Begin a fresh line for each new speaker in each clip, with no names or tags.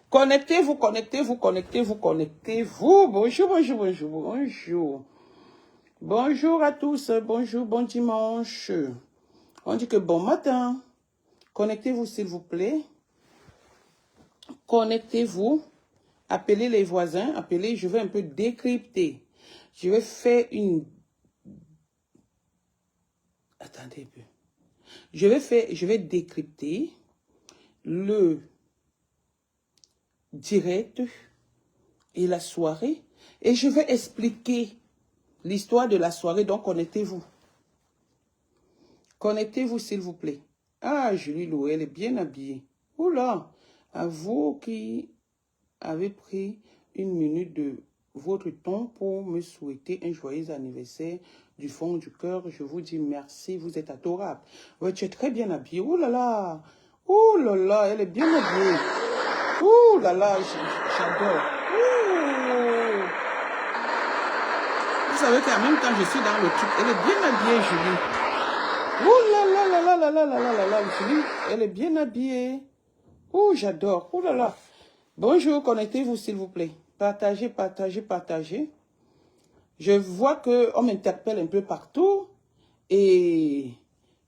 Connectez-vous, connectez-vous, connectez-vous, connectez-vous. Bonjour, bonjour, bonjour, bonjour. Bonjour à tous, bonjour, bon dimanche. On dit que bon matin. Connectez-vous s'il vous plaît. Connectez-vous. Appelez les voisins, appelez, je vais un peu décrypter. Je vais faire une... Attendez un peu. Je vais décrypter le direct et la soirée. Et je vais expliquer l'histoire de la soirée. Donc, connectez-vous. Connectez-vous, s'il vous plaît. Ah, Julie Loué, elle est bien habillée. Oula, à vous qui avez pris une minute de votre temps pour me souhaiter un joyeux anniversaire du fond du cœur, je vous dis merci, vous êtes adorable. Ouais, tu es très bien habillée. Oh là là, elle est bien habillée. Oh là là, j'adore. Ouh. Vous savez qu'en même temps, je suis dans le truc. Elle est bien habillée, Julie. Oh là là là là là là là là là là, Julie, elle est bien habillée. Oh, j'adore. Oh là là. Bonjour, connectez-vous s'il vous plaît. Partagez, partagez, partagez. Je vois qu'on m'interpelle un peu partout et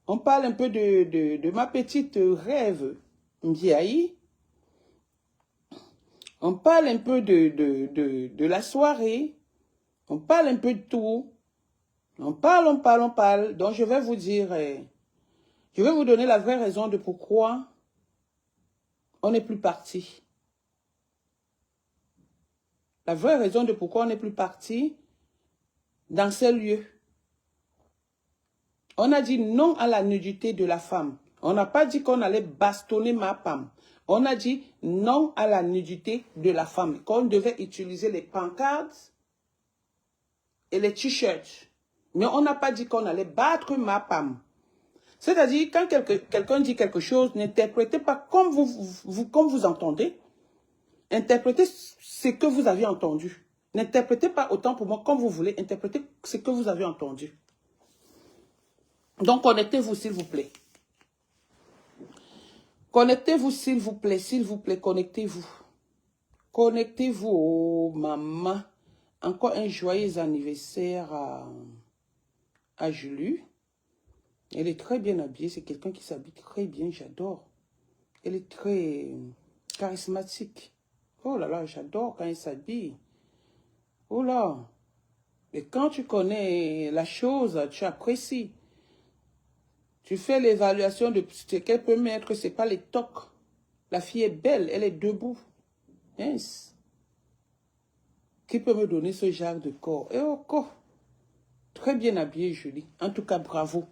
on parle un peu de ma petite rêve Ndiaye. On parle un peu de la soirée. On parle un peu de tout. On parle, on parle, on parle. Donc je vais vous dire, je vais vous donner la vraie raison de pourquoi on n'est plus parti. La vraie raison de pourquoi on n'est plus parti dans ces lieux. On a dit non à la nudité de la femme. On n'a pas dit qu'on allait bastonner ma femme. On a dit non à la nudité de la femme. Qu'on devait utiliser les pancartes et les t-shirts. Mais on n'a pas dit qu'on allait battre ma femme. C'est-à-dire, quand quelqu'un dit quelque chose, n'interprétez pas comme vous entendez. Interprétez ce que vous avez entendu. N'interprétez pas autant pour moi comme vous voulez. Interprétez ce que vous avez entendu. Donc, connectez-vous, s'il vous plaît. Connectez-vous, s'il vous plaît, connectez-vous. Connectez-vous, oh, maman. Encore un joyeux anniversaire à Julie. Elle est très bien habillée. C'est quelqu'un qui s'habille très bien, j'adore. Elle est très charismatique. Oh là là, j'adore quand elle s'habille. Oh là. Et quand tu connais la chose, tu apprécies. Tu fais l'évaluation de ce qu'elle peut mettre, c'est pas les tocs. La fille est belle, elle est debout. Yes. Qui peut me donner ce genre de corps? Et oh, corps. Très bien habillée, Julie. En tout cas, bravo.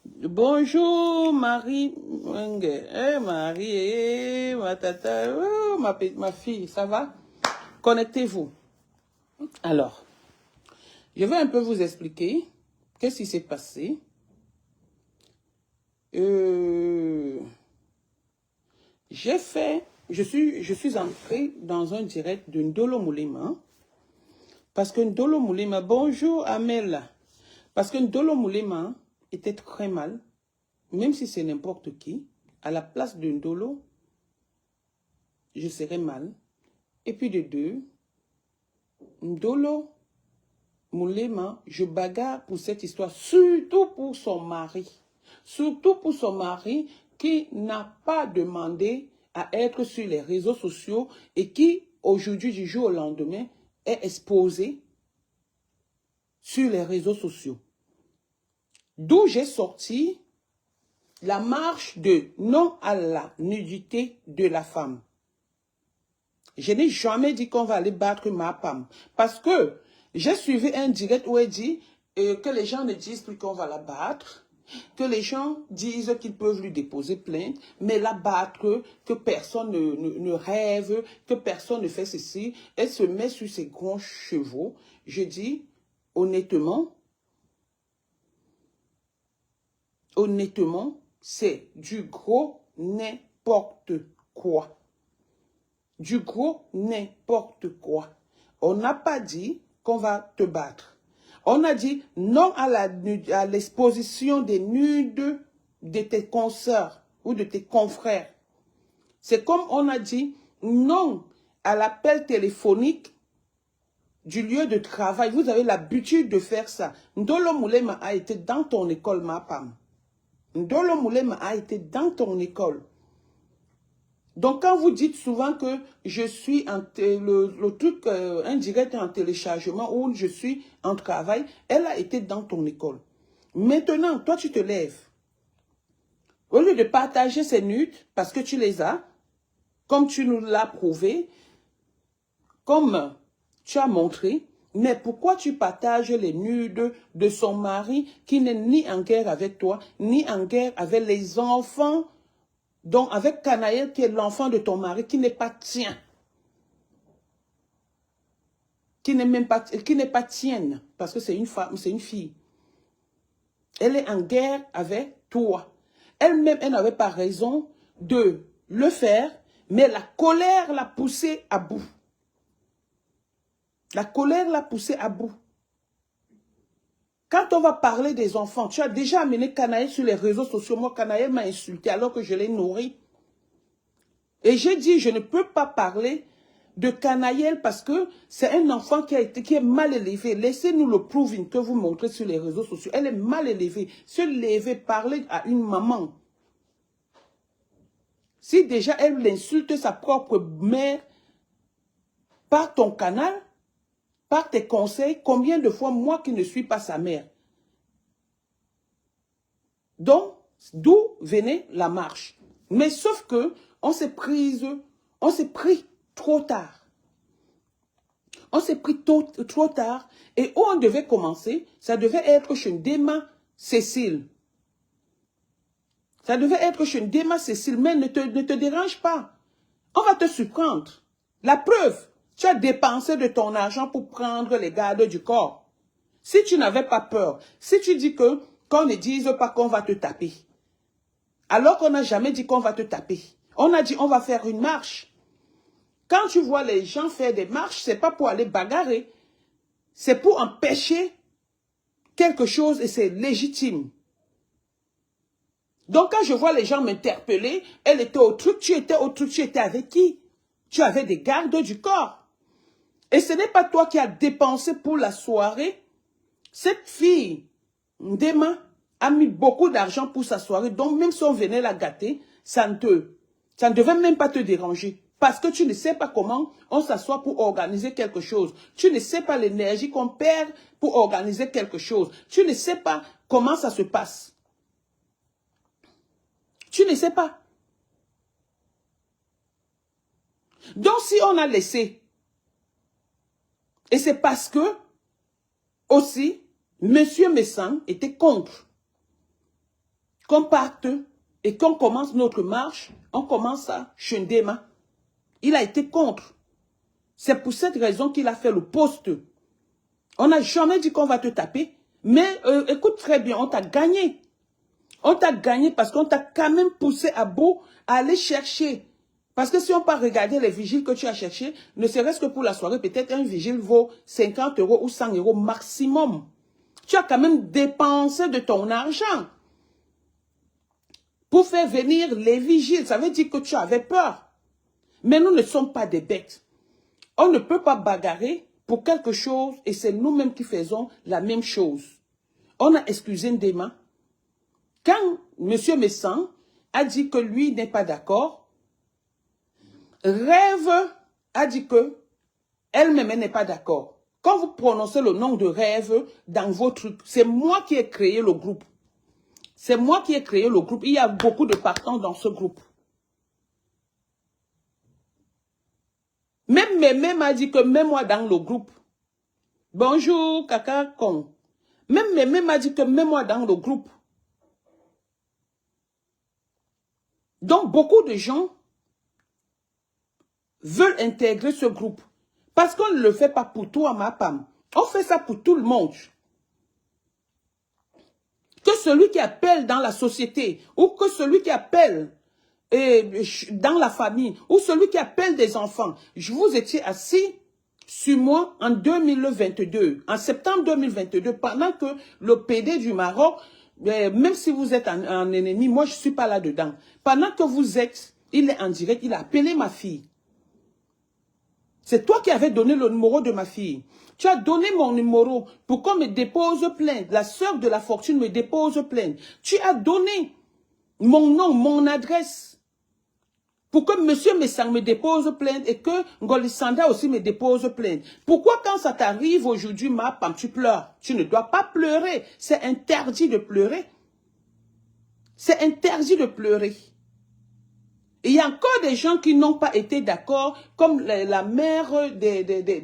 Bonjour, Marie. Eh, Marie, ma tata, oh, ma fille, ça va? Connectez-vous. Alors, je vais un peu vous expliquer qu'est-ce qui s'est passé. Je suis entrée dans un direct de Ndolo Moulema. Parce que Ndolo Moulema, bonjour Amel. Parce que Ndolo Moulema était très mal, même si c'est n'importe qui. À la place de Ndolo, je serais mal. Et puis de deux, Ndolo Moulema, je bagarre pour cette histoire, surtout pour son mari. Surtout pour son mari qui n'a pas demandé à être sur les réseaux sociaux et qui, aujourd'hui, du jour au lendemain, est exposé sur les réseaux sociaux. D'où j'ai sorti la marche de non à la nudité de la femme. Je n'ai jamais dit qu'on va aller battre ma femme. Parce que j'ai suivi un direct où elle dit que les gens ne disent plus qu'on va la battre. Que les gens disent qu'ils peuvent lui déposer plainte, mais la battre, que personne ne rêve, que personne ne fait ceci. Elle se met sur ses grands chevaux. Je dis, honnêtement, c'est du gros n'importe quoi. Du gros n'importe quoi. On n'a pas dit qu'on va te battre. On a dit non à l'exposition des nudes de tes consoeurs ou de tes confrères. C'est comme on a dit non à l'appel téléphonique du lieu de travail. Vous avez l'habitude de faire ça. Ndolo Moulema a été dans ton école, ma femme. Ndolo Moulema a été dans ton école. Donc, quand vous dites souvent que je suis le truc indirect en téléchargement ou je suis en travail, elle a été dans ton école. Maintenant, toi, tu te lèves. Au lieu de partager ces nudes, parce que tu les as, comme tu nous l'as prouvé, comme tu as montré, mais pourquoi tu partages les nudes de son mari qui n'est ni en guerre avec toi, ni en guerre avec les enfants, donc avec Canaël qui est l'enfant de ton mari, qui n'est pas tien, qui n'est pas tienne, parce que c'est une femme, c'est une fille. Elle est en guerre avec toi. Elle-même, elle n'avait pas raison de le faire, mais la colère l'a poussée à bout. La colère l'a poussée à bout. Quand on va parler des enfants, tu as déjà amené Canaël sur les réseaux sociaux. Moi, Canaël m'a insulté alors que je l'ai nourri. Et j'ai dit, je ne peux pas parler de Canaël parce que c'est un enfant qui est mal élevé. Laissez-nous le proving que vous montrez sur les réseaux sociaux. Elle est mal élevée. Se lever, parler à une maman. Si déjà elle insulte sa propre mère par ton canal, par tes conseils, combien de fois moi qui ne suis pas sa mère? Donc, d'où venait la marche? Mais sauf que on s'est pris trop tard. On s'est pris trop tard et où on devait commencer, ça devait être chez Ndema Cécile. Ça devait être chez Ndema Cécile, mais ne te dérange pas. On va te surprendre. La preuve, tu as dépensé de ton argent pour prendre les gardes du corps. Si tu n'avais pas peur, si tu dis qu'on ne dise pas qu'on va te taper, alors qu'on n'a jamais dit qu'on va te taper. On a dit on va faire une marche. Quand tu vois les gens faire des marches, ce n'est pas pour aller bagarrer. C'est pour empêcher quelque chose et c'est légitime. Donc quand je vois les gens m'interpeller, elle était au truc, tu étais au truc, tu étais avec qui? Tu avais des gardes du corps. Et ce n'est pas toi qui as dépensé pour la soirée. Cette fille, Ndema, a mis beaucoup d'argent pour sa soirée. Donc même si on venait la gâter, ça ne devait même pas te déranger. Parce que tu ne sais pas comment on s'assoit pour organiser quelque chose. Tu ne sais pas l'énergie qu'on perd pour organiser quelque chose. Tu ne sais pas comment ça se passe. Tu ne sais pas. Donc si on a laissé, et c'est parce que aussi, Monsieur Messan était contre qu'on parte et qu'on commence notre marche, on commence à Ndema. Il a été contre. C'est pour cette raison qu'il a fait le poste. On n'a jamais dit qu'on va te taper, mais écoute très bien, on t'a gagné. On t'a gagné parce qu'on t'a quand même poussé à bout à aller chercher. Parce que si on peut regarder les vigiles que tu as cherchés, ne serait-ce que pour la soirée, peut-être un vigile vaut 50 € ou 100 € maximum. Tu as quand même dépensé de ton argent pour faire venir les vigiles. Ça veut dire que tu avais peur. Mais nous ne sommes pas des bêtes. On ne peut pas bagarrer pour quelque chose et c'est nous-mêmes qui faisons la même chose. On a excusé Ndema. Quand M. Messan a dit que lui n'est pas d'accord, Rêve a dit que elle-même n'est pas d'accord. Quand vous prononcez le nom de Rêve dans vos trucs, c'est moi qui ai créé le groupe. C'est moi qui ai créé le groupe. Il y a beaucoup de partants dans ce groupe. Même Mémé m'a dit que mets-moi dans le groupe. Bonjour, Kaka Kong. Même Mémé m'a dit que mets-moi dans le groupe. Donc, beaucoup de gens veulent intégrer ce groupe. Parce qu'on ne le fait pas pour toi, ma femme. On fait ça pour tout le monde. Que celui qui appelle dans la société, ou que celui qui appelle dans la famille, ou celui qui appelle des enfants. Je vous étiez assis sur moi en 2022, en septembre 2022, pendant que le PD du Maroc, même si vous êtes un ennemi, moi je ne suis pas là-dedans. Pendant que vous êtes, il est en direct, il a appelé ma fille. C'est toi qui avais donné le numéro de ma fille. Tu as donné mon numéro pour qu'on me dépose plainte. La sœur de la fortune me dépose plainte. Tu as donné mon nom, mon adresse pour que monsieur Messang me dépose plainte et que Ngolisanda aussi me dépose plainte. Pourquoi quand ça t'arrive aujourd'hui, ma femme, tu pleures? Tu ne dois pas pleurer. C'est interdit de pleurer. C'est interdit de pleurer. Il y a encore des gens qui n'ont pas été d'accord, comme la mère,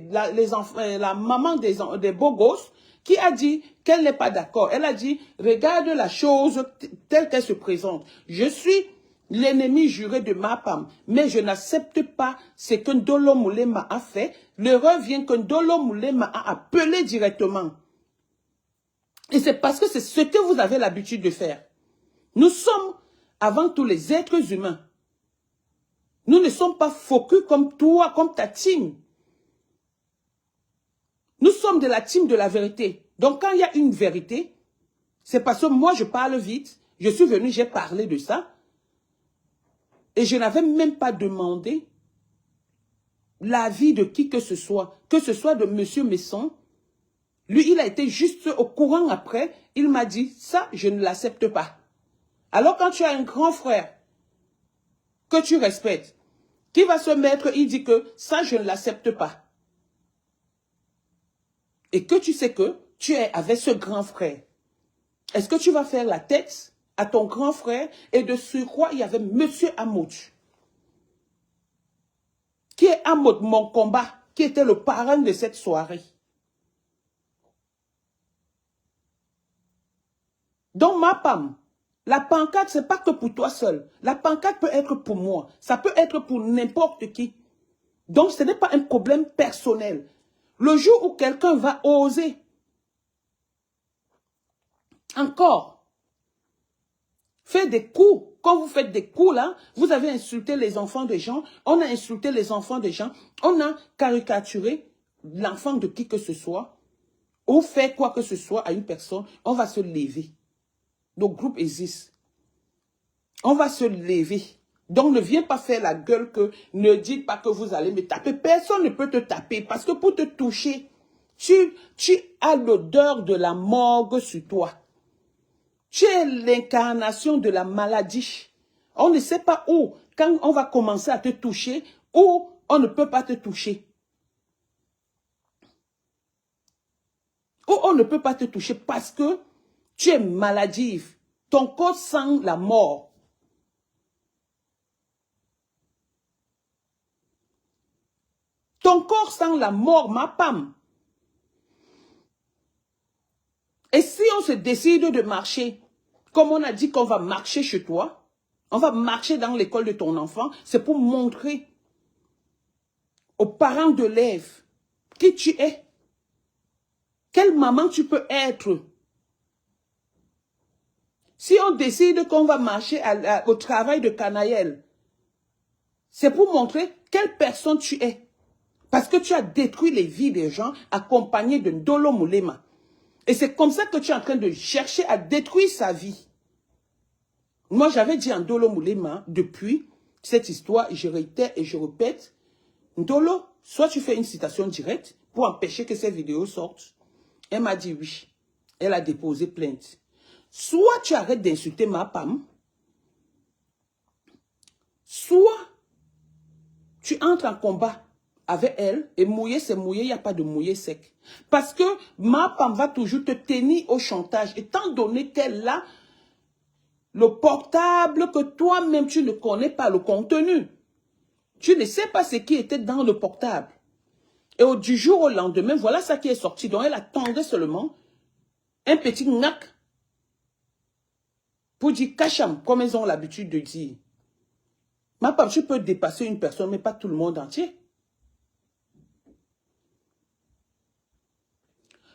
la maman des beaux gosses, qui a dit qu'elle n'est pas d'accord. Elle a dit, regarde la chose telle qu'elle se présente. Je suis l'ennemi juré de ma femme, mais je n'accepte pas ce que Ndolo Moulema a fait. L'erreur vient que Ndolo Moulema a appelé directement. Et c'est parce que c'est ce que vous avez l'habitude de faire. Nous sommes avant tout les êtres humains. Nous ne sommes pas focus comme toi, comme ta team. Nous sommes de la team de la vérité. Donc quand il y a une vérité, c'est parce que moi je parle vite. Je suis venu, j'ai parlé de ça. Et je n'avais même pas demandé l'avis de qui que ce soit de monsieur Messon. Lui, il a été juste au courant après. Il m'a dit, ça, je ne l'accepte pas. Alors quand tu as un grand frère que tu respectes, qui va se mettre, il dit que ça, je ne l'accepte pas. Et que tu sais que tu es avec ce grand frère. Est-ce que tu vas faire la tête à ton grand frère? Et de surcroît, il y avait monsieur Amouch. Qui est Amouch, mon combat, qui était le parrain de cette soirée. Donc ma femme, la pancarte, ce n'est pas que pour toi seul. La pancarte peut être pour moi. Ça peut être pour n'importe qui. Donc, ce n'est pas un problème personnel. Le jour où quelqu'un va oser encore faire des coups, quand vous faites des coups là, vous avez insulté les enfants des gens, on a insulté les enfants des gens, on a caricaturé l'enfant de qui que ce soit, ou fait quoi que ce soit à une personne, on va se lever. Donc, groupe existe. On va se lever. Donc, ne viens pas faire la gueule que ne dites pas que vous allez me taper. Personne ne peut te taper parce que pour te toucher, tu as l'odeur de la morgue sur toi. Tu es l'incarnation de la maladie. On ne sait pas où, quand on va commencer à te toucher, où on ne peut pas te toucher. Où on ne peut pas te toucher parce que tu es maladive. Ton corps sent la mort. Ton corps sent la mort, ma femme. Et si on se décide de marcher, comme on a dit qu'on va marcher chez toi, on va marcher dans l'école de ton enfant, c'est pour montrer aux parents de l'élève qui tu es. Quelle maman tu peux être. Si on décide qu'on va marcher au travail de Canaël, c'est pour montrer quelle personne tu es. Parce que tu as détruit les vies des gens accompagnés de Ndolo Moulema. Et c'est comme ça que tu es en train de chercher à détruire sa vie. Moi, j'avais dit à Ndolo Moulema, depuis cette histoire, je réitère et je répète, Ndolo, soit tu fais une citation directe pour empêcher que ces vidéos sortent. Elle m'a dit oui. Elle a déposé plainte. Soit tu arrêtes d'insulter ma femme, soit tu entres en combat avec elle, et mouiller, c'est mouiller, il n'y a pas de mouiller sec. Parce que ma femme va toujours te tenir au chantage, étant donné qu'elle a le portable que toi-même tu ne connais pas le contenu. Tu ne sais pas ce qui était dans le portable. Et du jour au lendemain, voilà ça qui est sorti. Donc elle attendait seulement un petit knack pour dire cacham, comme ils ont l'habitude de dire. Ma femme, tu peux dépasser une personne, mais pas tout le monde entier.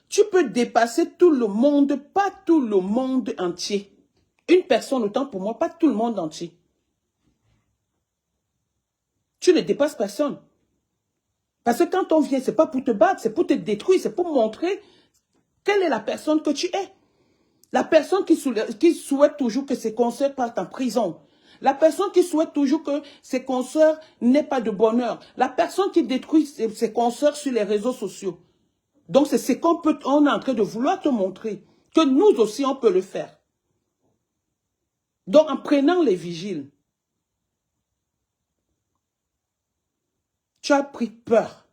Tu peux dépasser tout le monde, pas tout le monde entier. Une personne, autant pour moi, pas tout le monde entier. Tu ne dépasses personne. Parce que quand on vient, ce n'est pas pour te battre, c'est pour te détruire, c'est pour montrer quelle est la personne que tu es. La personne qui souhaite toujours que ses concerts partent en prison. La personne qui souhaite toujours que ses consoeurs n'aient pas de bonheur. La personne qui détruit ses consoeurs sur les réseaux sociaux. Donc c'est ce on est en train de vouloir te montrer. Que nous aussi on peut le faire. Donc en prenant les vigiles. Tu as pris peur.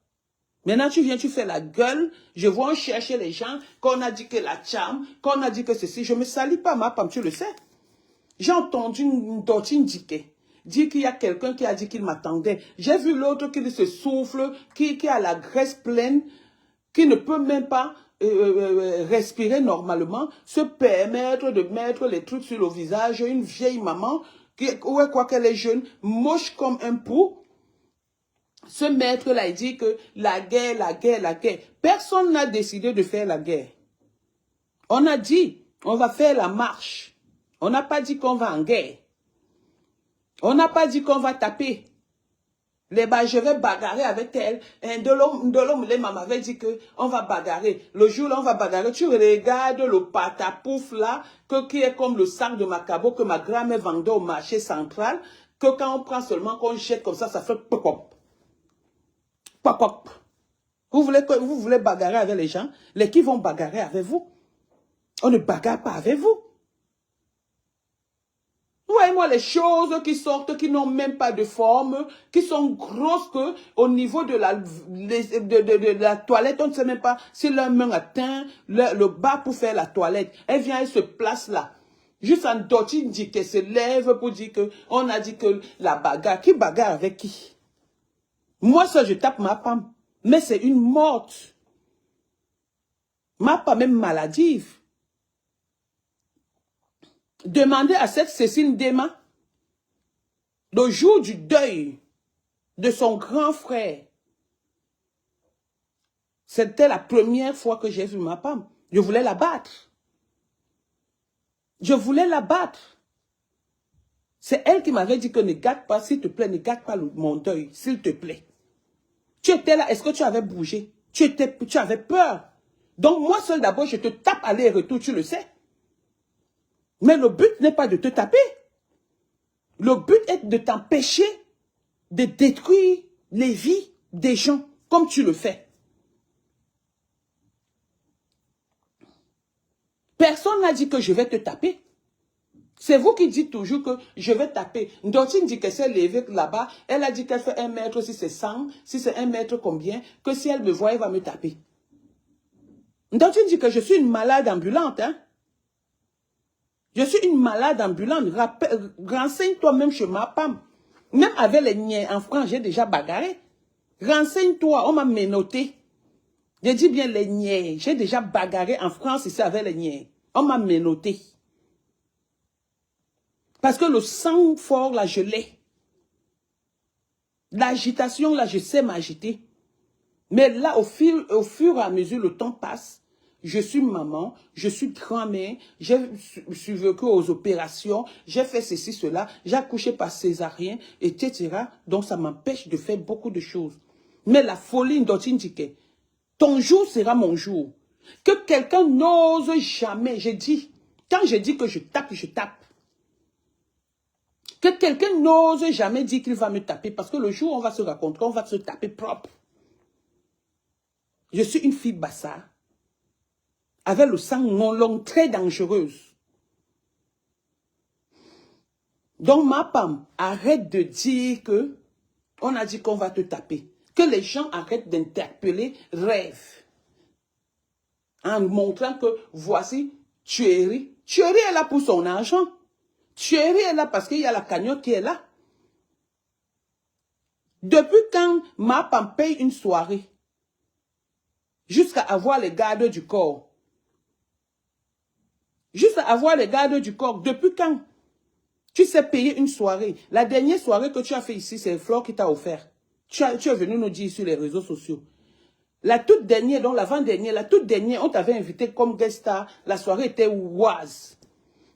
Maintenant, tu viens, tu fais la gueule. Je vois chercher les gens, qu'on a dit que la charme, qu'on a dit que ceci. Je ne me salis pas, ma femme, tu le sais. J'ai entendu une tortine dire qu'il y a quelqu'un qui a dit qu'il m'attendait. J'ai vu l'autre qui se souffle, qui a la graisse pleine, qui ne peut même pas respirer normalement, se permettre de mettre les trucs sur le visage. Une vieille maman, ouais, quoi qu'elle est jeune, moche comme un pou. Ce maître-là, il dit que la guerre, la guerre, la guerre. Personne n'a décidé de faire la guerre. On a dit, on va faire la marche. On n'a pas dit qu'on va en guerre. On n'a pas dit qu'on va taper. Je vais bagarrer avec elle. Ndolom, les mamans avaient dit qu'on va bagarrer. Le jour là, on va bagarrer. Tu regardes le patapouf là, qui est comme le sac de Macabo que ma grand-mère vendait au marché central, que quand on prend seulement, qu'on jette comme ça fait pop-pop. Pop-pop. Vous voulez bagarrer avec les gens? Les qui vont bagarrer avec vous? On ne bagarre pas avec vous. Voyez-moi les choses qui sortent, qui n'ont même pas de forme, qui sont grosses que au niveau de la toilette, on ne sait même pas si leur main atteint le bas pour faire la toilette. Elle vient, elle se place là. Juste un dotine dit qu'elle se lève pour dire que on a dit que la bagarre. Qui bagarre avec qui? Moi, ça, je tape ma femme. Mais c'est une morte. Ma femme même maladive. Demandez à cette Cécile Dema, le jour du deuil de son grand frère. C'était la première fois que j'ai vu ma femme. Je voulais la battre. Je voulais la battre. C'est elle qui m'avait dit que ne gâte pas, s'il te plaît, ne gâte pas mon deuil, s'il te plaît. Tu étais là, est-ce que tu avais bougé? Tu avais peur. Donc moi seul d'abord, je te tape aller-retour, tu le sais. Mais le but n'est pas de te taper. Le but est de t'empêcher de détruire les vies des gens comme tu le fais. Personne n'a dit que je vais te taper. C'est vous qui dites toujours que je vais taper. Ndotine dit qu'elle s'est levée là-bas. Elle a dit qu'elle fait 1 mètre si c'est 100, si c'est 1 mètre combien, que si elle me voit, elle va me taper. Ndotine dit que je suis une malade ambulante. Hein? Je suis une malade ambulante. Renseigne-toi même chez ma femme. Même avec les niais en France, j'ai déjà bagarré. Renseigne-toi, on m'a menotté. Je dis bien les niais. J'ai déjà bagarré en France ici avec les niais. On m'a menotté. Parce que le sang fort, là, je l'ai. L'agitation, là, je sais m'agiter. Mais là, au fur et à mesure, le temps passe. Je suis maman, je suis grand-mère, j'ai survécu aux opérations, j'ai fait ceci, cela, j'ai accouché par césarien, etc. Donc, ça m'empêche de faire beaucoup de choses. Mais la folie d'Otindike, ton jour sera mon jour. Que quelqu'un n'ose jamais, j'ai dit, quand je dis que je tape, je tape. Que quelqu'un n'ose jamais dire qu'il va me taper, parce que le jour où on va se rencontrer, on va se taper propre. Je suis une fille bassa, avec le sang non long, très dangereuse. Donc ma femme, arrête de dire que on a dit qu'on va te taper. Que les gens arrêtent d'interpeller rêve. En montrant que voici Thierry. Thierry est là pour son argent. Thierry est là parce qu'il y a la cagnotte qui est là. Depuis quand ma femme paye une soirée, jusqu'à avoir les gardes du corps. Jusqu'à avoir les gardes du corps. Depuis quand tu sais payer une soirée? La dernière soirée que tu as fait ici, c'est Flore qui t'a offert. Tu es venu nous dire sur les réseaux sociaux. La toute dernière, donc l'avant-dernière, la toute dernière, on t'avait invité comme guest star. La soirée était oise.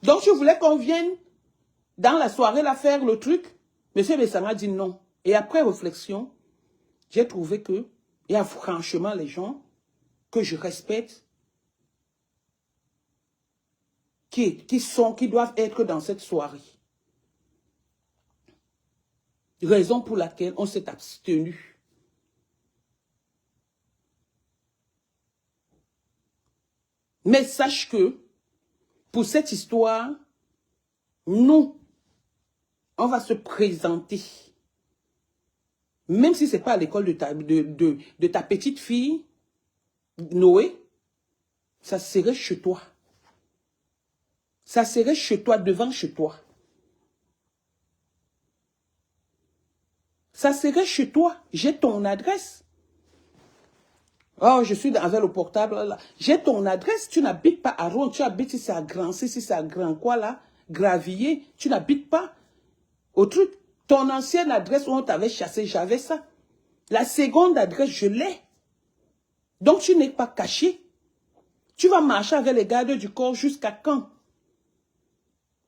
Donc tu voulais qu'on vienne dans la soirée là faire le truc. Monsieur Bessama dit non. Et après réflexion, j'ai trouvé que il y a franchement les gens que je respecte, qui doivent être dans cette soirée. Raison pour laquelle on s'est abstenu. Mais sache que, pour cette histoire, nous, on va se présenter. Même si ce n'est pas à l'école de ta petite fille, Noé, ça serait chez toi. Ça serait chez toi, devant chez toi. Ça serait chez toi. J'ai ton adresse. Oh, je suis avec le portable. J'ai ton adresse. Tu n'habites pas à Rouen. Tu habites si c'est à Grand-C, si c'est à Grand-Quoi, là. Gravilliers. Tu n'habites pas au truc. Ton ancienne adresse où on t'avait chassé, j'avais ça. La seconde adresse, je l'ai. Donc, tu n'es pas caché. Tu vas marcher avec les gardes du corps jusqu'à quand?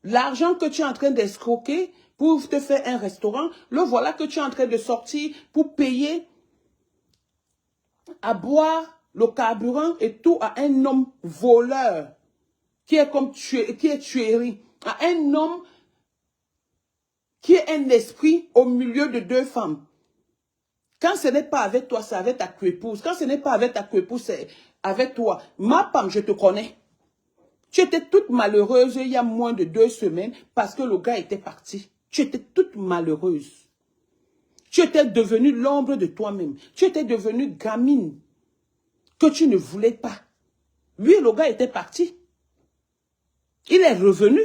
L'argent que tu es en train d'escroquer pour te faire un restaurant, le voilà que tu es en train de sortir pour payer à boire le carburant et tout à un homme voleur qui est comme qui est tuerie, à un homme qui est un esprit au milieu de deux femmes. Quand ce n'est pas avec toi, c'est avec ta épouse. Quand ce n'est pas avec ta épouse, c'est avec toi. Ma femme, je te connais. Tu étais toute malheureuse il y a moins de 2 semaines parce que le gars était parti. Tu étais toute malheureuse. Tu étais devenue l'ombre de toi-même. Tu étais devenue gamine que tu ne voulais pas. Lui, le gars était parti. Il est revenu.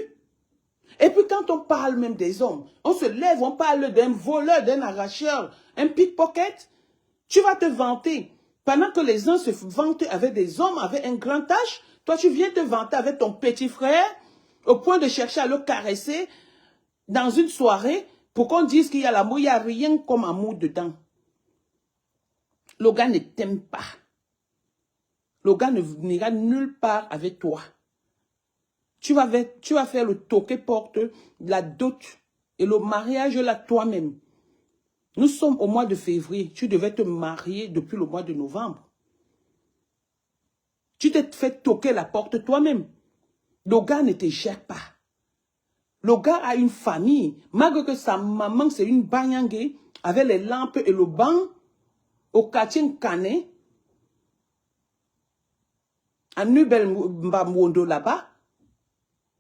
Et puis quand on parle même des hommes, on se lève, on parle d'un voleur, d'un arracheur, un pickpocket. Tu vas te vanter. Pendant que les uns se vantent avec des hommes avec un grand âge, toi tu viens te vanter avec ton petit frère au point de chercher à le caresser dans une soirée pour qu'on dise qu'il y a l'amour. Il n'y a rien comme amour dedans. Le gars ne t'aime pas. Le gars n'ira nulle part avec toi. Tu vas faire le toqué-porte, la dot et le mariage là toi-même. Nous sommes au mois de février. Tu devais te marier depuis le mois de novembre. Tu t'es fait toquer la porte toi-même. Le gars ne te gère pas. Le gars a une famille. Malgré que sa maman, c'est une banyangue avec les lampes et le banc au quartier Canet, à Nubel Mbamwondo là-bas.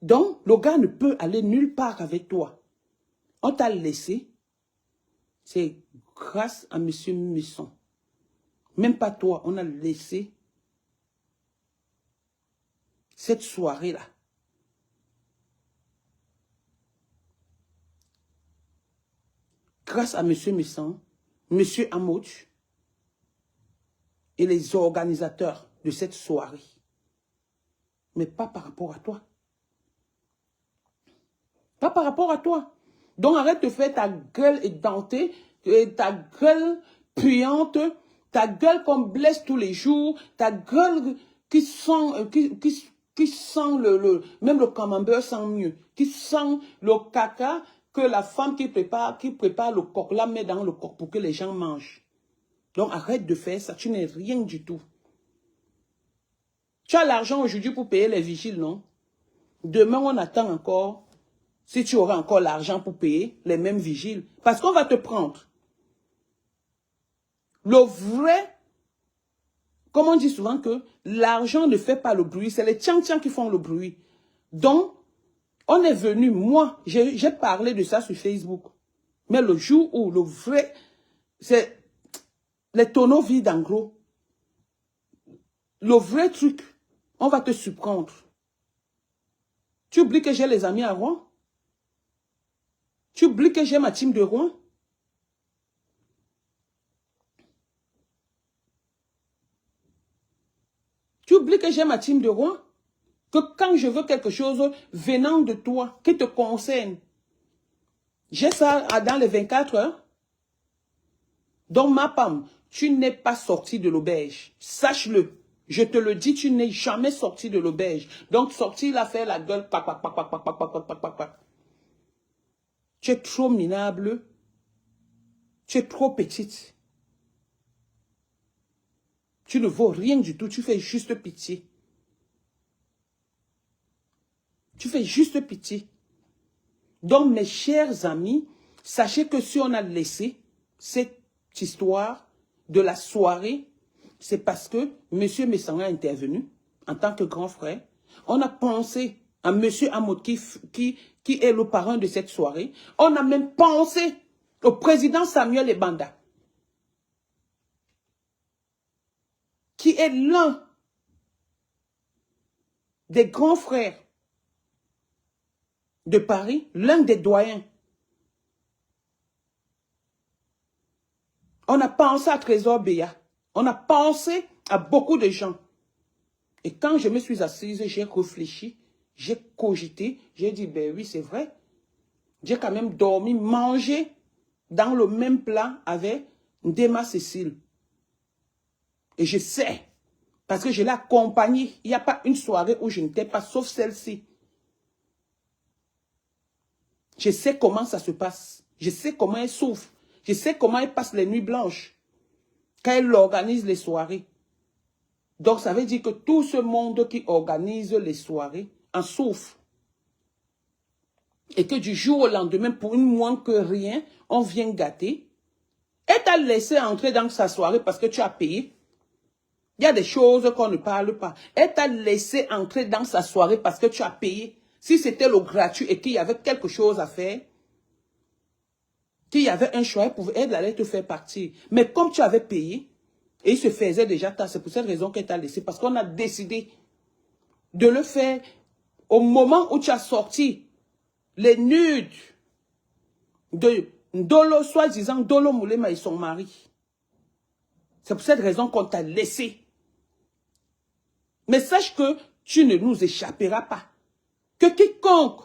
Donc, le gars ne peut aller nulle part avec toi. On t'a laissé. C'est grâce à M. Musson. Même pas toi, on a laissé cette soirée-là. Grâce à M. Musson, M. Amouch et les organisateurs de cette soirée. Mais pas par rapport à toi. Pas par rapport à toi. Donc arrête de faire ta gueule édentée, ta gueule puante, ta gueule qu'on blesse tous les jours, ta gueule qui sent, qui sent même le camembert sent mieux, qui sent le caca que la femme qui prépare le coq la met dans le coq pour que les gens mangent. Donc arrête de faire ça, tu n'es rien du tout. Tu as l'argent aujourd'hui pour payer les vigiles, non? Demain, on attend encore. Si tu auras encore l'argent pour payer les mêmes vigiles. Parce qu'on va te prendre. Le vrai, comme on dit souvent que l'argent ne fait pas le bruit. C'est les tiens-tiens qui font le bruit. Donc, on est venu, moi, j'ai parlé de ça sur Facebook. Mais le jour où le vrai, c'est les tonneaux vides en gros. Le vrai truc, on va te surprendre. Tu oublies que j'ai les amis à Rouen? Tu oublies que j'ai ma team de Rouen? Tu oublies que j'ai ma team de Rouen? Que quand je veux quelque chose venant de toi, qui te concerne, j'ai ça dans les 24 heures. Donc ma femme, tu n'es pas sorti de l'auberge. Sache-le. Je te le dis, tu n'es jamais sorti de l'auberge. Donc sortir là, faire la gueule, tu es trop minable. Tu es trop petite. Tu ne vaux rien du tout. Tu fais juste pitié. Tu fais juste pitié. Donc, mes chers amis, Sachez que si on a laissé cette histoire de la soirée, c'est parce que M. Messanga est intervenu en tant que grand frère. On a pensé à M. Amoud qui est le parrain de cette soirée. On a même pensé au président Samuel Ebanda, qui est l'un des grands frères de Paris, l'un des doyens. On a pensé à Trésor Béat. On a pensé à beaucoup de gens. Et quand je me suis assise, j'ai réfléchi, j'ai cogité, j'ai dit, ben oui, c'est vrai. J'ai quand même dormi, mangé dans le même plat avec Ndema Cécile. Et je sais, parce que je l'ai accompagnée. Il n'y a pas une soirée où je n'étais pas, sauf celle-ci. Je sais comment ça se passe. Je sais comment elle souffre. Je sais comment elle passe les nuits blanches quand elle organise les soirées. Donc, ça veut dire que tout ce monde qui organise les soirées en souffre. Et que du jour au lendemain, pour une moins que rien, on vient gâter. Elle t'a laissé entrer dans sa soirée parce que tu as payé. Il y a des choses qu'on ne parle pas. Elle t'a laissé entrer dans sa soirée parce que tu as payé. Si c'était le gratuit et qu'il y avait quelque chose à faire, qu'il y avait un choix, elle allait te faire partir. Mais comme tu avais payé, et il se faisait déjà tard, c'est pour cette raison qu'elle t'a laissé. Parce qu'on a décidé de le faire au moment où tu as sorti les nudes de Ndolo, soi-disant Ndolo Moulema et son mari. C'est pour cette raison qu'on t'a laissé. Mais sache que tu ne nous échapperas pas. Que quiconque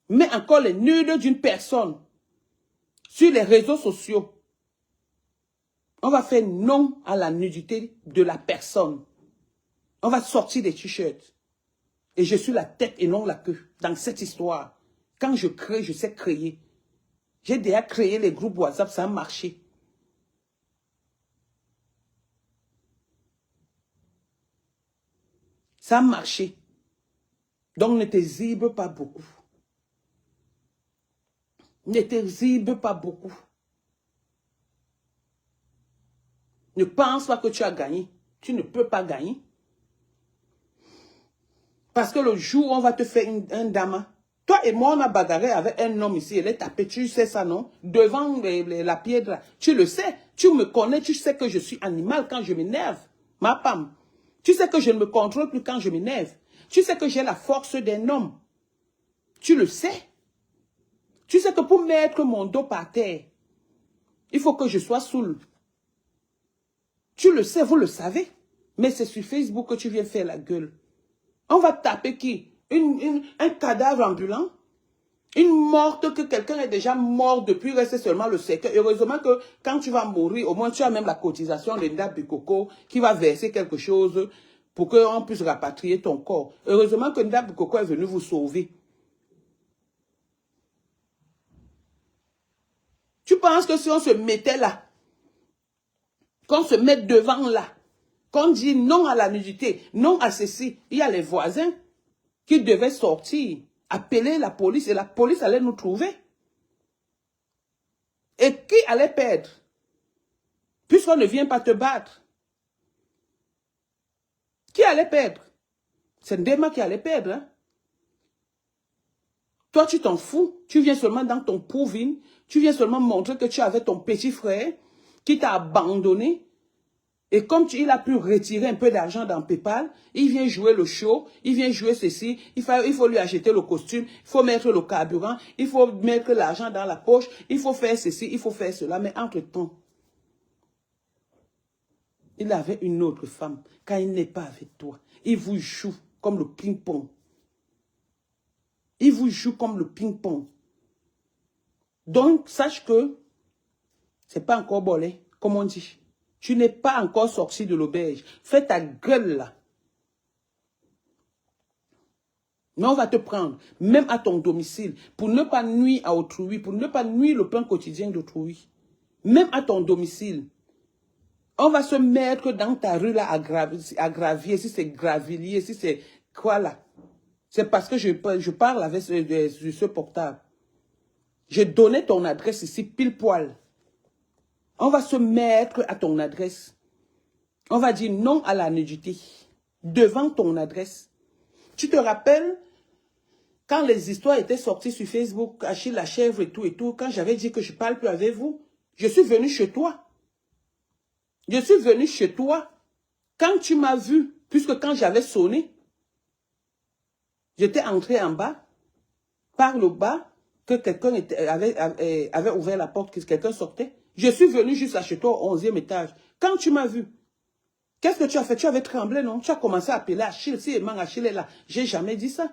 met encore les nudes d'une personne sur les réseaux sociaux, on va faire non à la nudité de la personne. On va sortir des t-shirts. Et je suis la tête et non la queue dans cette histoire. Quand je crée, je sais créer. J'ai déjà créé les groupes WhatsApp, ça a marché. Ça a marché. Donc ne t'exhibe pas beaucoup. Ne t'exhibe pas beaucoup. Ne pense pas que tu as gagné. Tu ne peux pas gagner. Parce que le jour où on va te faire un dama, toi et moi, on a bagarré avec un homme ici, elle est tapée, tu sais ça, non? Devant la pièce, tu le sais, tu me connais, tu sais que je suis animal quand je m'énerve, ma femme. Tu sais que je ne me contrôle plus quand je m'énerve. Tu sais que j'ai la force d'un homme. Tu le sais. Tu sais que pour mettre mon dos par terre, il faut que je sois saoul. Tu le sais, vous le savez. Mais c'est sur Facebook que tu viens faire la gueule. On va taper qui? Un cadavre ambulant? Une morte que quelqu'un est déjà mort depuis, reste seulement le cercueil. Heureusement que quand tu vas mourir, au moins tu as même la cotisation de Ndap Coco qui va verser quelque chose pour qu'on puisse rapatrier ton corps. Heureusement que Ndap Coco est venu vous sauver. Tu penses que si on se mettait là, qu'on se mette devant là, qu'on dit non à la nudité, non à ceci, il y a les voisins qui devaient sortir, appeler la police et la police allait nous trouver. Et qui allait perdre? Puisqu'on ne vient pas te battre. Qui allait perdre? C'est Ndema qui allait perdre. Hein? Toi, tu t'en fous. Tu viens seulement dans ton pouvin. Tu viens seulement montrer que tu avais ton petit frère qui t'a abandonné. Et comme il a pu retirer un peu d'argent dans PayPal, il vient jouer le show, il vient jouer ceci, il faut lui acheter le costume, il faut mettre le carburant, il faut mettre l'argent dans la poche, il faut faire ceci, il faut faire cela. Mais entre-temps, il avait une autre femme. Quand il n'est pas avec toi, il vous joue comme le ping-pong. Il vous joue comme le ping-pong. Donc, sache que c'est pas encore bolé, comme on dit. Tu n'es pas encore sorti de l'auberge. Fais ta gueule là. Mais on va te prendre, même à ton domicile, pour ne pas nuire à autrui, pour ne pas nuire le pain quotidien d'autrui. Même à ton domicile. On va se mettre dans ta rue là à gravier, si c'est Gravillier, si c'est quoi là. C'est parce que je parle avec ce portable. J'ai donné ton adresse ici, pile poil. On va se mettre à ton adresse. On va dire non à la nudité. Devant ton adresse. Tu te rappelles, quand les histoires étaient sorties sur Facebook, Achille la chèvre et tout, quand j'avais dit que je ne parle plus avec vous, je suis venu chez toi. Je suis venu chez toi. Quand tu m'as vu, puisque quand j'avais sonné, j'étais entré en bas, par le bas, que quelqu'un avait ouvert la porte, que quelqu'un sortait. Je suis venu juste chez toi au 11e étage. Quand tu m'as vu, qu'est-ce que tu as fait? Tu avais tremblé, non? Tu as commencé à appeler Achille. Si Achille est là, j'ai jamais dit ça.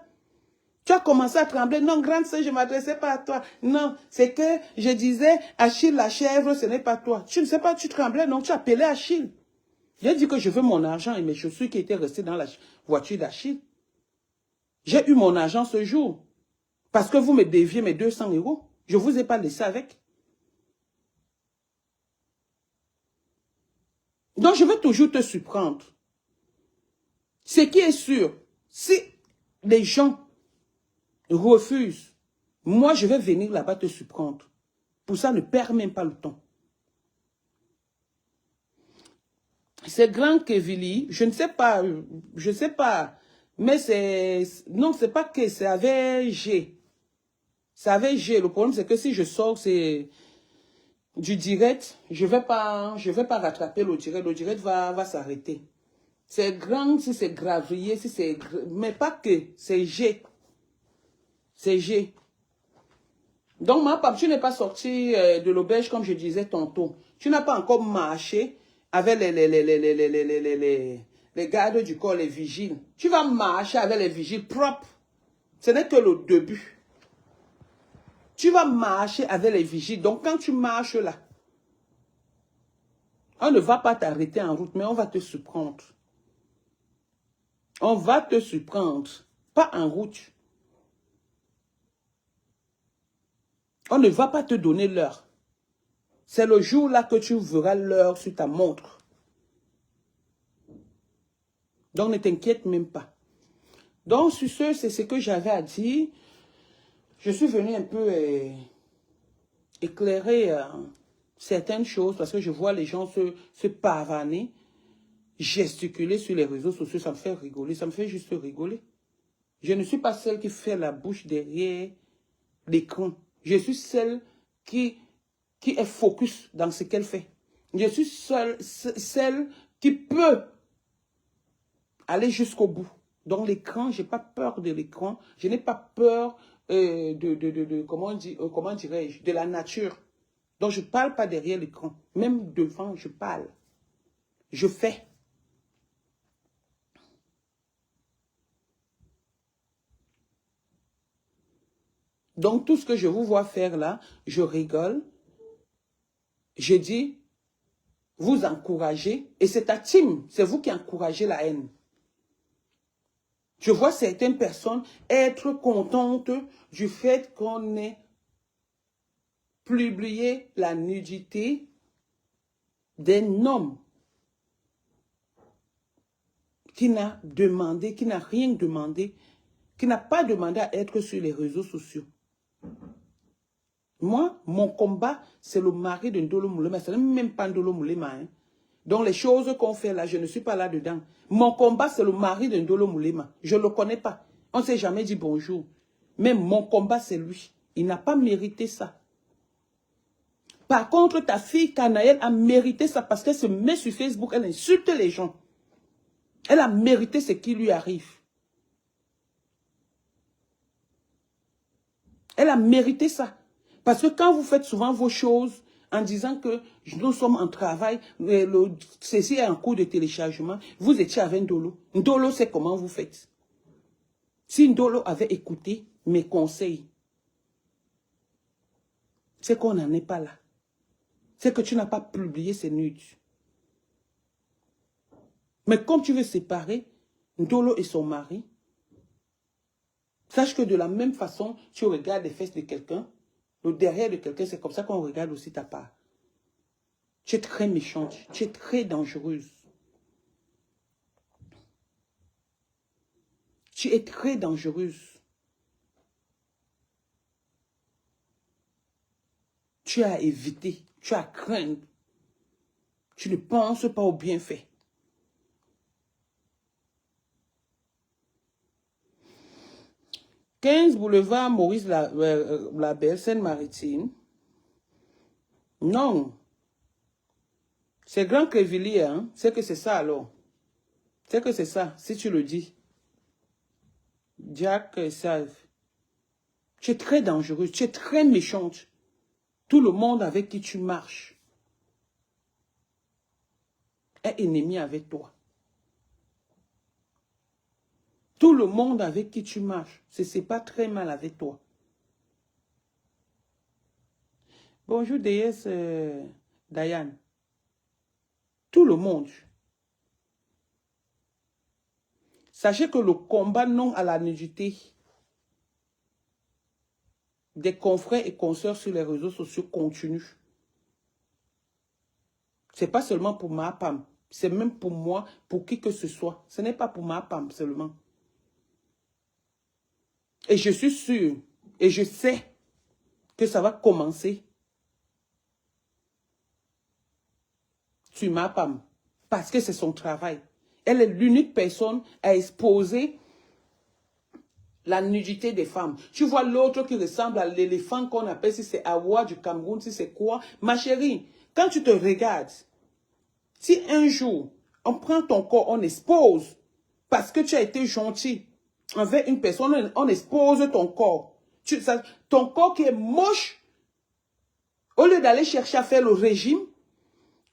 Tu as commencé à trembler. Non, grande sœur, je ne m'adressais pas à toi. Non, c'est que je disais, Achille la chèvre, ce n'est pas toi. Tu ne sais pas, tu tremblais, non? Tu appelais Achille. J'ai dit que je veux mon argent et mes chaussures qui étaient restées dans la voiture d'Achille. J'ai eu mon argent ce jour. Parce que vous me deviez mes 200 €. Je ne vous ai pas laissé avec. Donc, je vais toujours te surprendre. Ce qui est sûr, si les gens refusent, moi, je vais venir là-bas te surprendre. Pour ça, ne perds même pas le temps. C'est grand Kevili, je ne sais pas, mais c'est, non, c'est pas que, c'est avec G. C'est avec G. Le problème, c'est que si je sors, c'est du direct, je vais pas rattraper le direct va s'arrêter. C'est grand si c'est gravrier, si c'est, mais pas que, c'est G. C'est G. Donc, ma pape, tu n'es pas sorti de l'auberge comme je disais tantôt. Tu n'as pas encore marché avec les gardes du corps, les vigiles. Tu vas marcher avec les vigiles propres. Ce n'est que le début. Tu vas marcher avec les vigiles. Donc, quand tu marches là, on ne va pas t'arrêter en route, mais on va te surprendre. On va te surprendre. Pas en route. On ne va pas te donner l'heure. C'est le jour là que tu verras l'heure sur ta montre. Donc, ne t'inquiète même pas. Donc, sur ce, c'est ce que j'avais à dire. Je suis venu un peu éclairer certaines choses parce que je vois les gens se pavaner, gesticuler sur les réseaux sociaux. Ça me fait rigoler, ça me fait juste rigoler. Je ne suis pas celle qui fait la bouche derrière l'écran. Je suis celle qui est focus dans ce qu'elle fait. Je suis celle qui peut aller jusqu'au bout. Donc l'écran, je n'ai pas peur de l'écran. Je n'ai pas peur comment dirais-je, de la nature. Donc je ne parle pas derrière l'écran. Même devant, je parle. Je fais. Donc tout ce que je vous vois faire là, je rigole. Je dis, vous encouragez. Et c'est ta team, c'est vous qui encouragez la haine. Je vois certaines personnes être contentes du fait qu'on ait publié la nudité d'un homme qui n'a demandé, qui n'a rien demandé, qui n'a pas demandé à être sur les réseaux sociaux. Moi, mon combat, c'est le mari de Ndolo Moulema. Ce n'est même pas Ndolo Moulema. Hein. Donc les choses qu'on fait là, je ne suis pas là-dedans. Mon combat, c'est le mari de Ndolo Moulema. Je ne le connais pas. On ne s'est jamais dit bonjour. Mais mon combat, c'est lui. Il n'a pas mérité ça. Par contre, ta fille Canaëlle a mérité ça parce qu'elle se met sur Facebook, elle insulte les gens. Elle a mérité ce qui lui arrive. Elle a mérité ça. Parce que quand vous faites souvent vos choses en disant que nous sommes en travail, ceci est en cours de téléchargement, vous étiez avec Ndolo. Ndolo sait comment vous faites. Si Ndolo avait écouté mes conseils, c'est qu'on n'en est pas là. C'est que tu n'as pas publié ces nudes. Mais comme tu veux séparer Ndolo et son mari, sache que de la même façon, tu regardes les fesses de quelqu'un, le derrière de quelqu'un, c'est comme ça qu'on regarde aussi ta part. Tu es très méchante, tu es très dangereuse. Tu es très dangereuse. Tu as évité, tu as craint. Tu ne penses pas au bienfait. « 15 boulevard Maurice Labelle, Seine-Maritime. » Non. C'est Grand Crévilliers, hein? C'est que c'est ça alors. C'est que c'est ça, si tu le dis. Jack Salve. Tu es très dangereuse, tu es très méchante. Tout le monde avec qui tu marches est ennemi avec toi. Tout le monde avec qui tu marches, c'est pas très mal avec toi. Bonjour déesse Diane. Tout le monde. Sachez que le combat non à la nudité des confrères et consoeurs sur les réseaux sociaux continue. C'est pas seulement pour ma Pam, c'est même pour moi, pour qui que ce soit. Ce n'est pas pour ma Pam seulement. Et je suis sûre, et je sais que ça va commencer sur ma Pam, parce que c'est son travail. Elle est l'unique personne à exposer la nudité des femmes. Tu vois l'autre qui ressemble à l'éléphant qu'on appelle, si c'est Awa du Cameroun, si c'est quoi. Ma chérie, quand tu te regardes, si un jour, on prend ton corps, on expose, parce que tu as été gentil envers une personne, on expose ton corps. Ton corps qui est moche, au lieu d'aller chercher à faire le régime,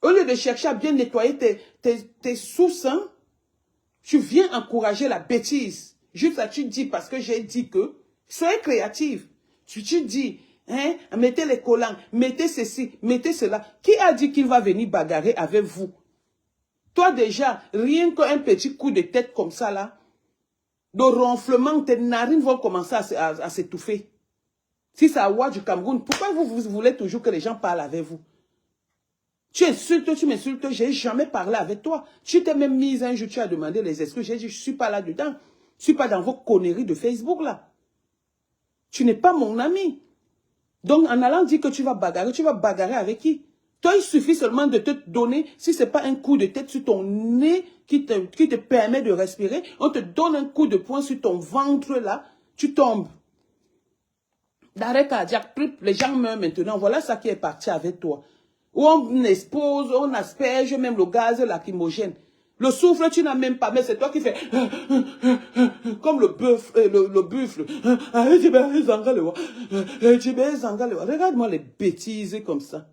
au lieu de chercher à bien nettoyer tes sous-seins, tu viens encourager la bêtise. Juste là, tu dis, parce que j'ai dit que, soyez créative. Tu dis, hein, mettez les collants, mettez ceci, mettez cela. Qui a dit qu'il va venir bagarrer avec vous? Toi déjà, rien qu'un petit coup de tête comme ça là, de ronflement, tes narines vont commencer à s'étouffer. Si c'est Awa du Cameroun, pourquoi vous voulez toujours que les gens parlent avec vous? Tu insultes, tu m'insultes, j'ai jamais parlé avec toi. Tu t'es même mise un jour, tu as demandé les excuses, j'ai dit, je suis pas là-dedans. Je suis pas dans vos conneries de Facebook là. Tu n'es pas mon ami. Donc en allant dire que tu vas bagarrer avec qui? Toi, il suffit seulement de te donner, si ce n'est pas un coup de tête sur ton nez qui te permet de respirer, on te donne un coup de poing sur ton ventre là, tu tombes. D'arrêt cardiaque, les gens meurent maintenant. Voilà ça qui est parti avec toi. Où on expose, on asperge même le gaz lacrymogène. Le souffle, tu n'as même pas, mais c'est toi qui fais comme le buffle. Regarde-moi les bêtises comme ça.